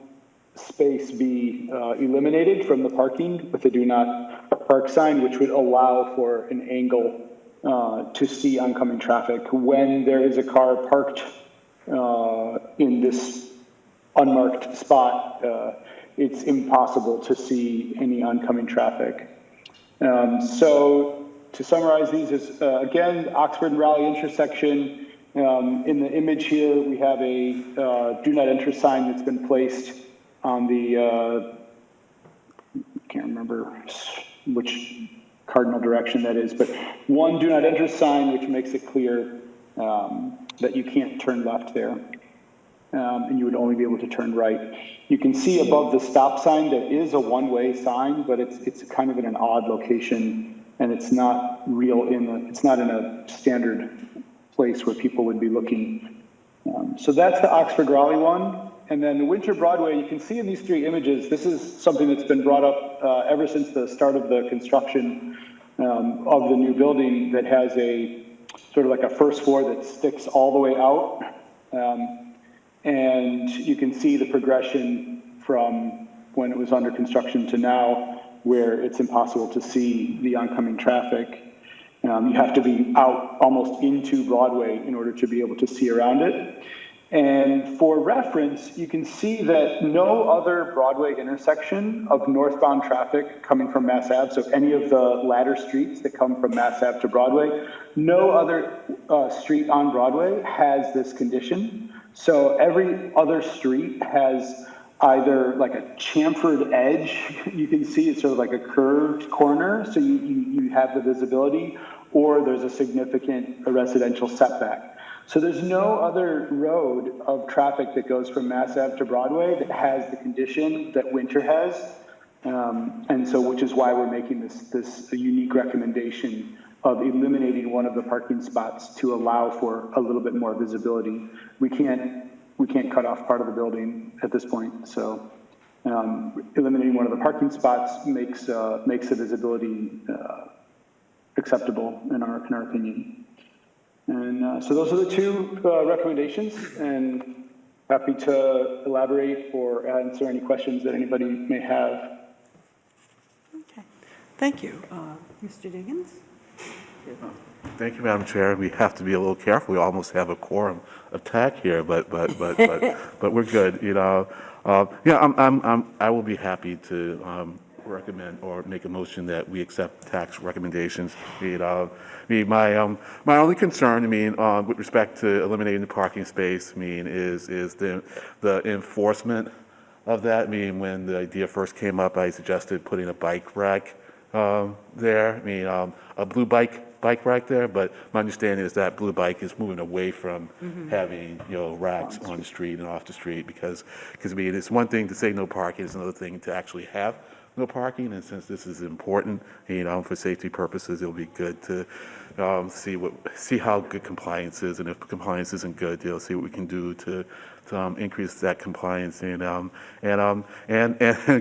space be eliminated from the parking with a do not park sign, which would allow for an angle to see oncoming traffic. When there is a car parked in this unmarked spot, it's impossible to see any oncoming traffic. So to summarize these is, again, Oxford and Raleigh intersection. In the image here, we have a do not enter sign that's been placed on the, can't remember which cardinal direction that is, but one do not enter sign, which makes it clear that you can't turn left there. And you would only be able to turn right. You can see above the stop sign, there is a one-way sign, but it's kind of in an odd location, and it's not it's not in a standard place where people would be looking. So that's the Oxford Raleigh one. And then the Winter Broadway, you can see in these three images, this is something that's been brought up ever since the start of the construction of the new building, that has a sort of like a first floor that sticks all the way out. And you can see the progression from when it was under construction to now, where it's impossible to see the oncoming traffic. You have to be out almost into Broadway in order to be able to see around it. And for reference, you can see that no other Broadway intersection of northbound traffic coming from Mass Ave, so any of the ladder streets that come from Mass Ave to Broadway, no other street on Broadway has this condition. So every other street has either like a chamfered edge, you can see it's sort of like a curved corner, so you have the visibility, or there's a significant residential setback. So there's no other road of traffic that goes from Mass Ave to Broadway that has the condition that Winter has. And so, which is why we're making this unique recommendation of eliminating one of the parking spots to allow for a little bit more visibility. We can't cut off part of the building at this point. So eliminating one of the parking spots makes the visibility acceptable in our opinion. And so those are the two recommendations, and happy to elaborate or answer any questions that anybody may have. Okay, thank you. Mr. Diggins? Thank you, Madam Chair. We have to be a little careful. We almost have a quorum attack here, but we're good. You know, I will be happy to recommend or make a motion that we accept tax recommendations. You know, my only concern, with respect to eliminating the parking space, is the enforcement of that. When the idea first came up, I suggested putting a bike rack there. A blue bike rack there, but my understanding is that blue bike is moving away from having racks on the street and off the street, because it's one thing to say no parking, it's another thing to actually have no parking. And since this is important, for safety purposes, it'll be good to see how good compliance is, and if compliance isn't good, see what we can do to increase that compliance. And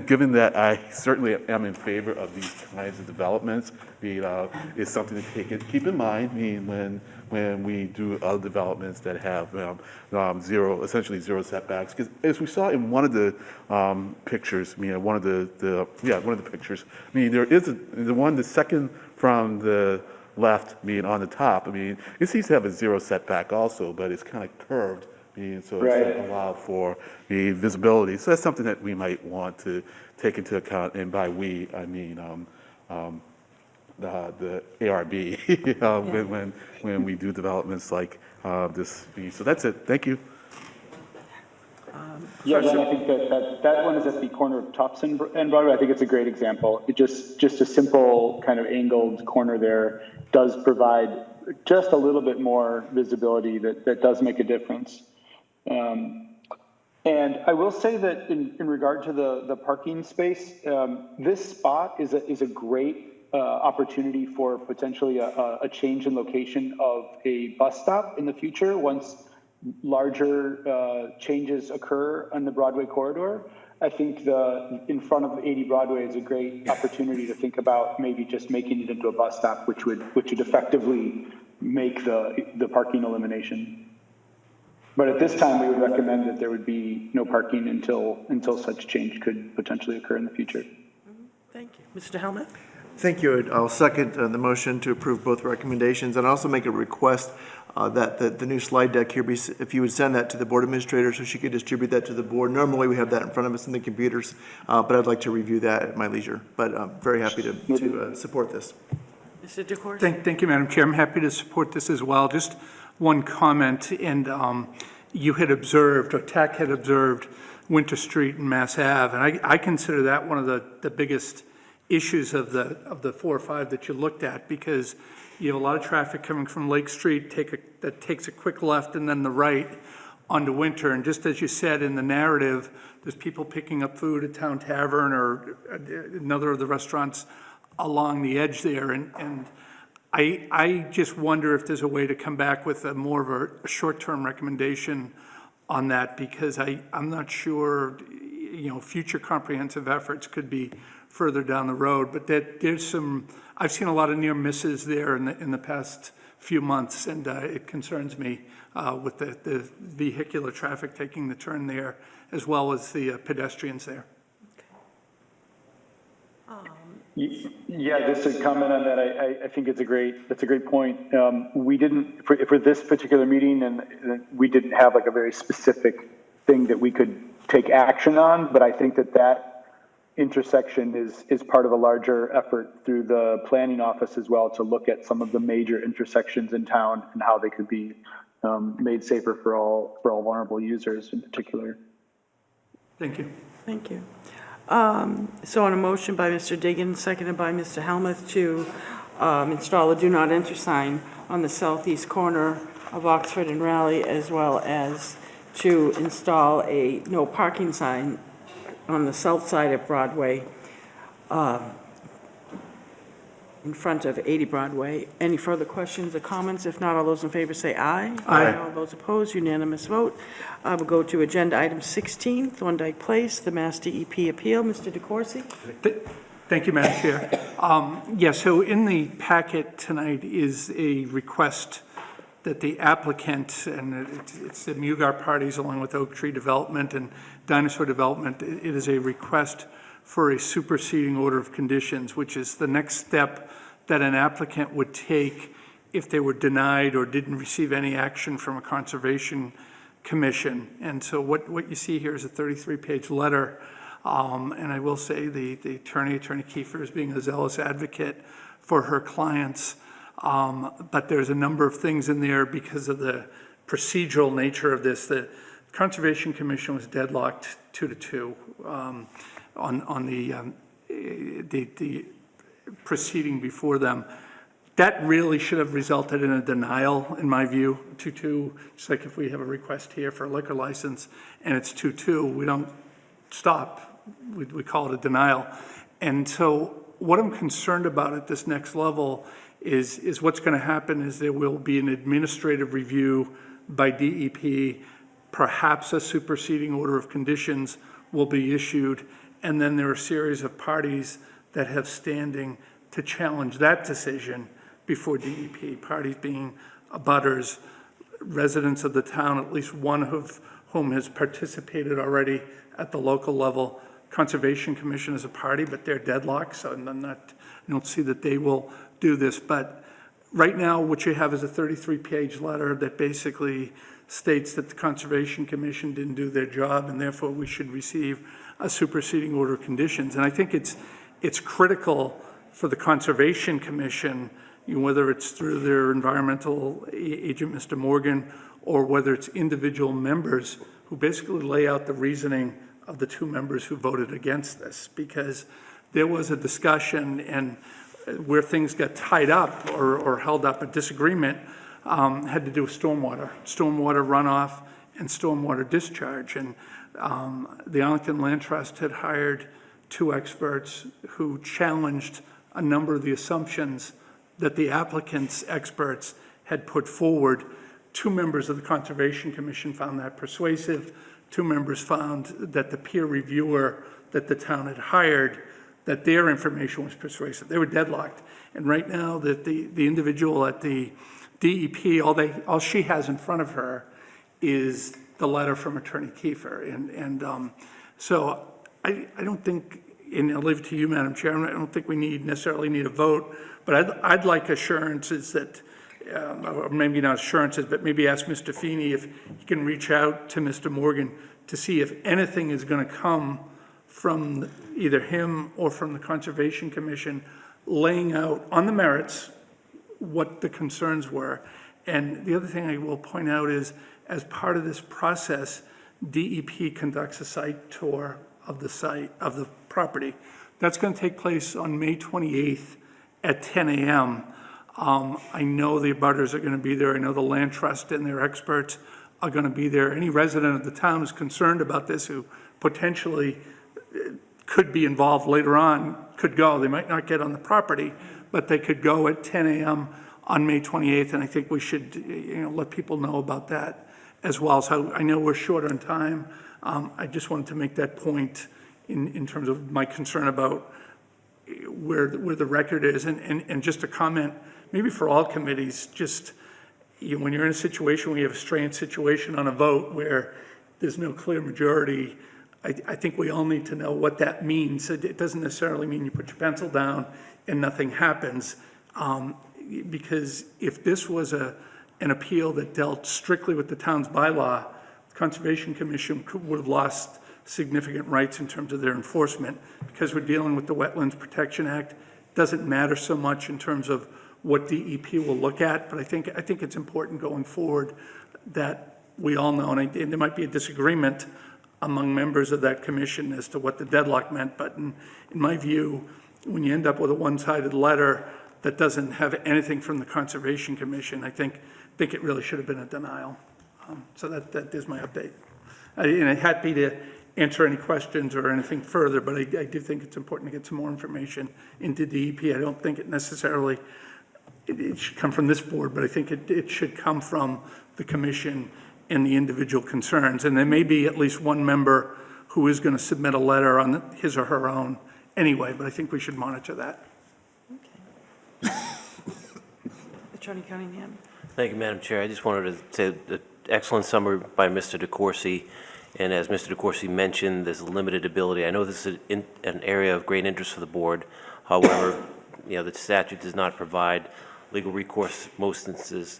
given that I certainly am in favor of these kinds of developments, it's something to keep in mind when we do other developments that have essentially zero setbacks. Because as we saw in one of the pictures, one of the pictures, there is the second from the left, on the top. It seems to have a zero setback also, but it's kind of curved. So Right. it's allow for the visibility. So that's something that we might want to take into account. And by we, I mean the ARB when we do developments like this. So that's it. Thank you. Yeah, and I think that one is at the corner of Thompson and Broadway. I think it's a great example. It just a simple kind of angled corner there does provide just a little bit more visibility that does make a difference. And I will say that in regard to the parking space, this spot is a great opportunity for potentially a change in location of a bus stop in the future once larger changes occur on the Broadway corridor. I think in front of 80 Broadway is a great opportunity to think about maybe just making it into a bus stop, which would effectively make the parking elimination. But at this time, we would recommend that there would be no parking until such change could potentially occur in the future. Thank you. Mr. Helmut? Thank you. I'll second the motion to approve both recommendations, and also make a request that the new slide deck here if you would send that to the board administrator so she could distribute that to the board. Normally, we have that in front of us in the computers, but I'd like to review that at my leisure. But I'm very happy to support this. Mr. DeCourcy? Thank you, Madam Chair. I'm happy to support this as well. Just one comment, and you had observed, or TAC had observed, Winter Street and Mass Ave, and I consider that one of the biggest issues of the 4 or 5 that you looked at, because you have a lot of traffic coming from Lake Street that takes a quick left and then the right onto Winter. And just as you said in the narrative, there's people picking up food at Town Tavern or another of the restaurants along the edge there. And I just wonder if there's a way to come back with more of a short-term recommendation on that, because I'm not sure, future comprehensive efforts could be further down the road, but I've seen a lot of near misses there in the past few months, and it concerns me with the vehicular traffic taking the turn there, as well as the pedestrians there. Yeah, just to comment on that, I think that's a great point. We didn't, for this particular meeting, and we didn't have like a very specific thing that we could take action on, but I think that intersection is part of a larger effort through the planning office as well, to look at some of the major intersections in town and how they could be made safer for all vulnerable users in particular. Thank you. Thank you. So on a motion by Mr. Diggins, seconded by Mr. Helmuth, to install a do not enter sign on the southeast corner of Oxford and Raleigh, as well as to install a no parking sign on the south side of Broadway, in front of 80 Broadway. Any further questions or comments? If not, all those in favor say aye. Aye. All those opposed, unanimous vote. We'll go to agenda item 16, Thorndike Place, the Mass DEP appeal. Mr. DeCourcy? Thank you, Madam Chair. So in the packet tonight is a request that the applicant, and it's the Mugar parties along with Oak Tree Development and Dinosaur Development, it is a request for a superseding order of conditions, which is the next step that an applicant would take if they were denied or didn't receive any action from a conservation commission. And so what you see here is a 33-page letter. And I will say the Attorney Kiefer, is being a zealous advocate for her clients. But there's a number of things in there because of the procedural nature of this. The Conservation Commission was deadlocked 2-2 on the proceeding before them. That really should have resulted in a denial, in my view, 2-2. Just like if we have a request here for a liquor license and it's 2-2, we don't stop. We call it a denial. And so what I'm concerned about at this next level is what's going to happen is there will be an administrative review by DEP perhaps a superseding order of conditions will be issued, and then there are a series of parties that have standing to challenge that decision before DEP, parties being abutters, residents of the town, at least one of whom has participated already at the local level. Conservation Commission is a party, but they're deadlocked, so I don't see that they will do this. But right now, what you have is a 33-page letter that basically states that the Conservation Commission didn't do their job, and therefore we should receive a superseding order of conditions. And I think it's critical for the Conservation Commission, whether it's through their environmental agent, Mr. Morgan, or whether it's individual members who basically lay out the reasoning of the two members who voted against this, because there was a discussion, and where things got tied up or held up, a disagreement had to do with stormwater runoff and stormwater discharge. And the Arlington Land Trust had hired two experts who challenged a number of the assumptions that the applicant's experts had put forward. Two members of the Conservation Commission found that persuasive. Two members found that the peer reviewer that the town had hired, that their information was persuasive. They were deadlocked. And right now, that the individual at the DEP, all she has in front of her is the letter from Attorney Kiefer. And so I don't think, and I'll leave it to you, Madam Chair, I don't think we necessarily need a vote, but I'd like assurances that, or maybe not assurances, but maybe ask Mr. Feeney if he can reach out to Mr. Morgan to see if anything is going to come from either him or from the Conservation Commission laying out on the merits what the concerns were. And the other thing I will point out is, as part of this process, DEP conducts a site tour of the property. That's going to take place on May 28th at 10 a.m. I know the abutters are going to be there. I know the Land Trust and their experts are going to be there. Any resident of the town who's concerned about this, who potentially could be involved later on, could go. They might not get on the property, but they could go at 10 a.m. on May 28th, and I think we should let people know about that as well. So I know we're short on time. I just wanted to make that point in terms of my concern about where the record is. And just a comment, maybe for all committees, just when you're in a situation where you have a strained situation on a vote where there's no clear majority, I think we all need to know what that means. It doesn't necessarily mean you put your pencil down and nothing happens. Because if this was an appeal that dealt strictly with the town's bylaw, the Conservation Commission would have lost significant rights in terms of their enforcement. Because we're dealing with the Wetlands Protection Act, it doesn't matter so much in terms of what DEP will look at, but I think it's important going forward that we all know, and there might be a disagreement among members of that commission as to what the deadlock meant, but in my view, when you end up with a one-sided letter that doesn't have anything from the Conservation Commission, I think it really should have been a denial. So that is my update. And I'm happy to answer any questions or anything further, but I do think it's important to get some more information into DEP. I don't think it necessarily, it should come from this board, but I think it should come from the commission and the individual concerns. And there may be at least one member who is going to submit a letter on his or her own anyway, but I think we should monitor that. Attorney Cunningham. Thank you, Madam Chair. I just wanted to say an excellent summary by Mr. DeCoursey. And as Mr. DeCoursey mentioned, there's limited ability. I know this is an area of great interest for the board. However, the statute does not provide legal recourse most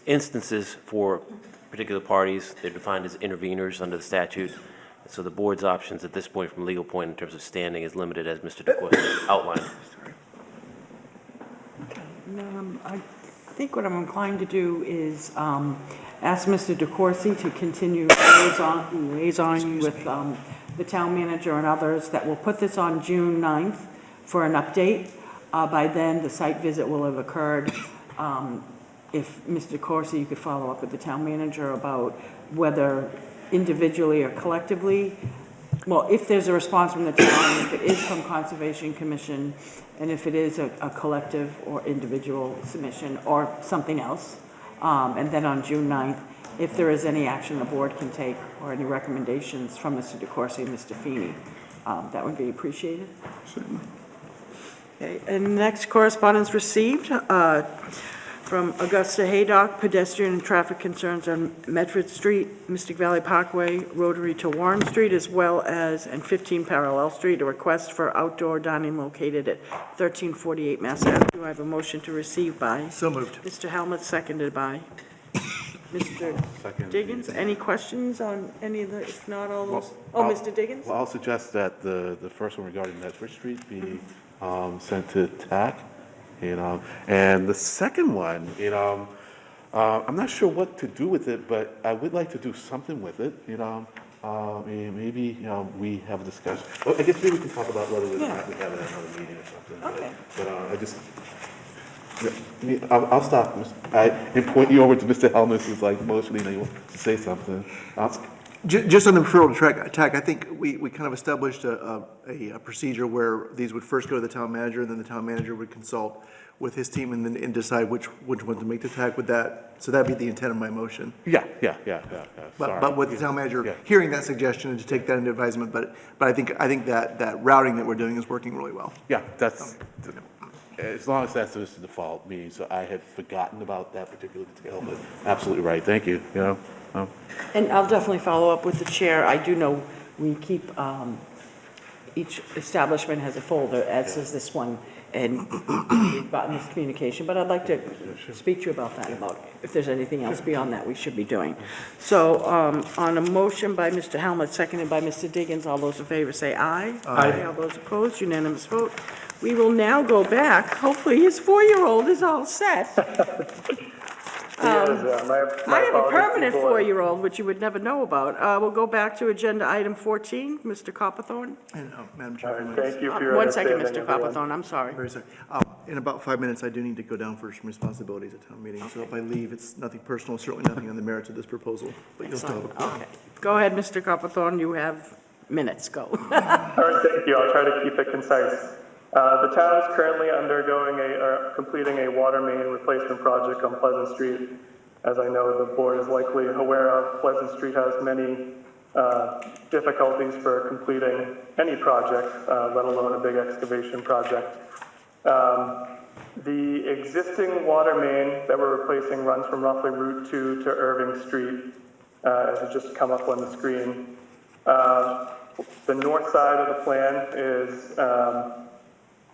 instances for particular parties. They're defined as interveners under the statute. So the board's options at this point, from a legal point in terms of standing, is limited, as Mr. DeCoursey outlined. I think what I'm inclined to do is ask Mr. DeCoursey to continue liaisoning with the town manager and others, that will put this on June 9th for an update. By then, the site visit will have occurred. If Mr. DeCoursey, you could follow up with the town manager about whether individually or collectively, well, if there's a response from the town, if it is from Conservation Commission, and if it is a collective or individual submission or something else, And then on June 9th, if there is any action the board can take or any recommendations from Mr. DeCoursey and Mr. Feeney, that would be appreciated. Okay, and next correspondence received from Augusta Haydock, pedestrian and traffic concerns on Medford Street, Mystic Valley Parkway, Rotary to Warren Street, as well as, and 15 Parallel Street, a request for outdoor dining located at 1348 Mass Ave. Do I have a motion to receive by? So moved. Mr. Helmut, seconded by Mr. Diggins. Any questions on any of the, if not all those? Oh, Mr. Diggins? Well, I'll suggest that the first one regarding Medford Street be sent to TAC, and the second one, I'm not sure what to do with it, but I would like to do something with it, maybe, we have a discussion. Well, I guess maybe we can talk about whether we have it at another meeting or something. Okay. But I just, I'll stop, and point you over to Mr. Helmuth, who's like motioning, and he wants to say something. Just on the referral to TAC, I think we kind of established a procedure where these would first go to the town manager, and then the town manager would consult with his team and decide which one to make the TAC with that. So that'd be the intent of my motion. Yeah. But with the town manager hearing that suggestion and to take that into advisement, but I think that routing that we're doing is working really well. Yeah, that's, as long as that's the default meeting, so I had forgotten about that particular detail, but absolutely right, thank you, And I'll definitely follow up with the chair. I do know we keep, each establishment has a folder, as does this one, and we've gotten this communication, but I'd like to speak to you about that, about if there's anything else beyond that we should be doing. So, on a motion by Mr. Helmut, seconded by Mr. Diggins, all those in favor say aye. Aye. All those opposed, unanimous vote. We will now go back. Hopefully his 4-year-old is all set. I have a permanent 4-year-old, which you would never know about. We'll go back to agenda item 14, Mr. Copperthorne. And, Madam Chair. Thank you for your One second, understanding, Mr. everyone. Copperthorne, I'm sorry. Very sorry. In about 5 minutes, I do need to go down for some responsibilities at town meeting. So if I leave, it's nothing personal, certainly nothing on the merits of this proposal. But you'll still have a quorum. Okay. Go ahead, Mr. Copperthorne, you have minutes, go. All right, thank you. I'll try to keep it concise. The town is currently completing a water main replacement project on Pleasant Street. As I know the board is likely aware of, Pleasant Street has many difficulties for completing any project, let alone a big excavation project. The existing water main that we're replacing runs from roughly Route 2 to Irving Street, as it just come up on the screen. The north side of the plan is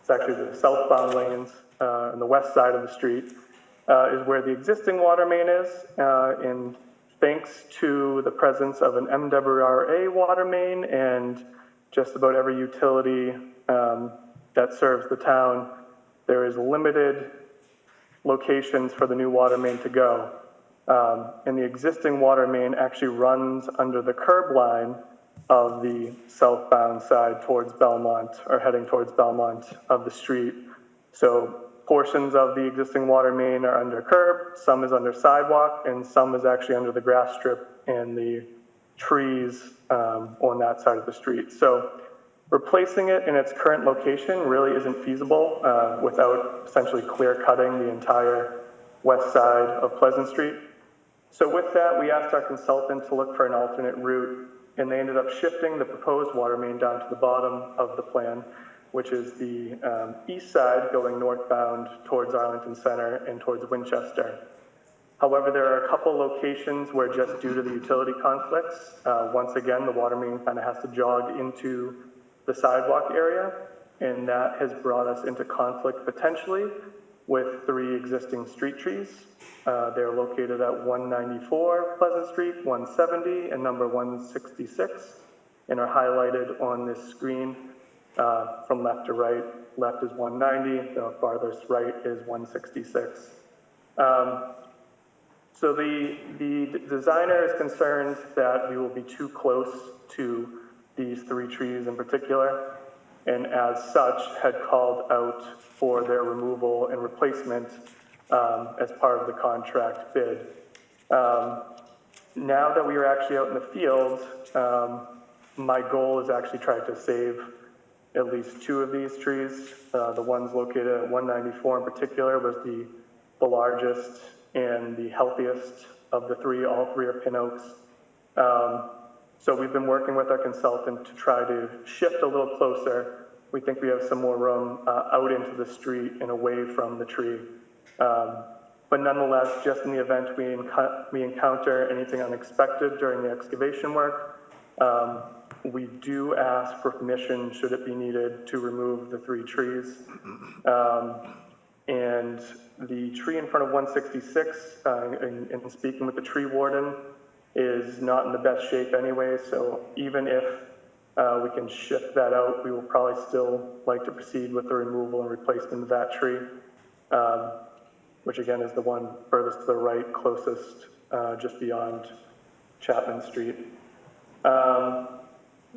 it's actually the southbound lanes, and the west side of the street is where the existing water main is, and thanks to the presence of an MWRA water main and just about every utility that serves the town, there is limited locations for the new water main to go. And the existing water main actually runs under the curb line of the southbound side towards Belmont, or heading towards Belmont of the street. So portions of the existing water main are under curb, some is under sidewalk, and some is actually under the grass strip and the trees on that side of the street. So replacing it in its current location really isn't feasible without essentially clear cutting the entire west side of Pleasant Street. So with that, we asked our consultant to look for an alternate route, and they ended up shifting the proposed water main down to the bottom of the plan, which is the east side going northbound towards Arlington Center and towards Winchester. However, there are a couple locations where, just due to the utility conflicts, once again, the water main kind of has to jog into the sidewalk area, and that has brought us into conflict potentially with 3 existing street trees. They're located at 194 Pleasant Street, 170, and number 166, and are highlighted on this screen from left to right. Left is 190, the farthest right is 166. So the designer is concerned that we will be too close to these 3 trees in particular, and as such had called out for their removal and replacement as part of the contract bid. Now that we are actually out in the field, my goal is actually try to save at least 2 of these trees. The ones located at 194 in particular was the largest and the healthiest of the three. All three are pin oaks. So we've been working with our consultant to try to shift a little closer. We think we have some more room out into the street and away from the tree. But nonetheless, just in the event we encounter anything unexpected during the excavation work, we do ask for permission, should it be needed, to remove the three trees. And the tree in front of 166, in speaking with the tree warden, is not in the best shape anyway, so even if we can shift that out, we will probably still like to proceed with the removal and replacement of that tree, which again is the one furthest to the right, closest, just beyond Chapman Street.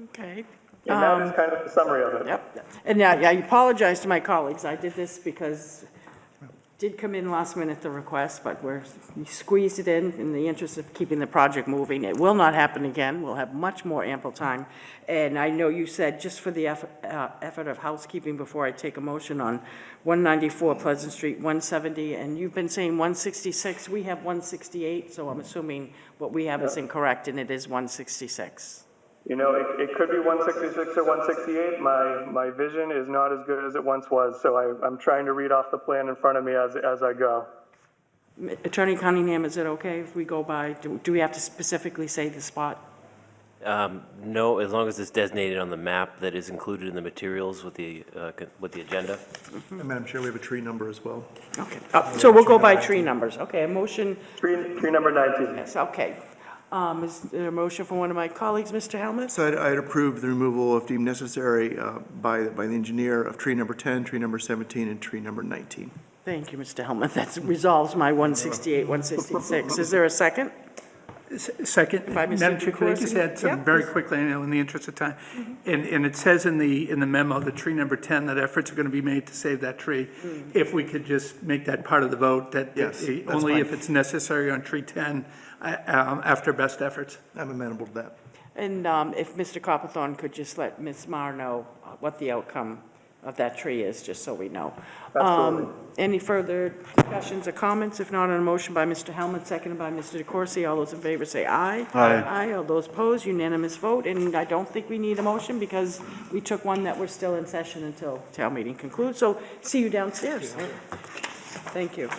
Okay. And that is kind of the summary of it. Yep. And now, I apologize to my colleagues. I did this because it did come in last minute, the request, but we squeezed it in the interest of keeping the project moving. It will not happen again. We'll have much more ample time. And I know you said, just for the effort of housekeeping before I take a motion on 194 Pleasant Street, 170, and you've been saying 166. We have 168, so I'm assuming what we have is incorrect, and it is 166. You know, it could be 166 or 168. My vision is not as good as it once was, so I'm trying to read off the plan in front of me as I go. Attorney Cunningham, is it okay if we go by, do we have to specifically say the spot? No, as long as it's designated on the map that is included in the materials with the agenda. And Madam Chair, we have a tree number as well. Okay, so we'll go by tree numbers. Okay, a motion, Tree number 19. yes, okay. Is there a motion from one of my colleagues, Mr. Helmuth? So I'd approve the removal if deemed necessary by the engineer of tree number 10, tree number 17, and tree number 19. Thank you, Mr. Helmuth. That resolves my 168, 166. Is there a second? Second, By Mr. Madam Chair, could I just DeCoursey? add something Yep. very quickly, I know, in the interest of time? And it says in the memo, the tree number 10, that efforts are going to be made to save that tree. If we could just make that part of the vote, that Yes, that's only fine. if it's necessary on tree 10, after best efforts. I'm amenable to that. And if Mr. Copperthorne could just let Ms. Marr know what the outcome of that tree is, just so we know. Absolutely. Any further discussions or comments? If not, on a motion by Mr. Helmuth, seconded by Mr. DeCoursey, all those in favor say aye. Aye. Aye, all those opposed, unanimous vote, and I don't think we need a motion because we took one that we're still in session until town meeting concludes, so see you downstairs. Thank you.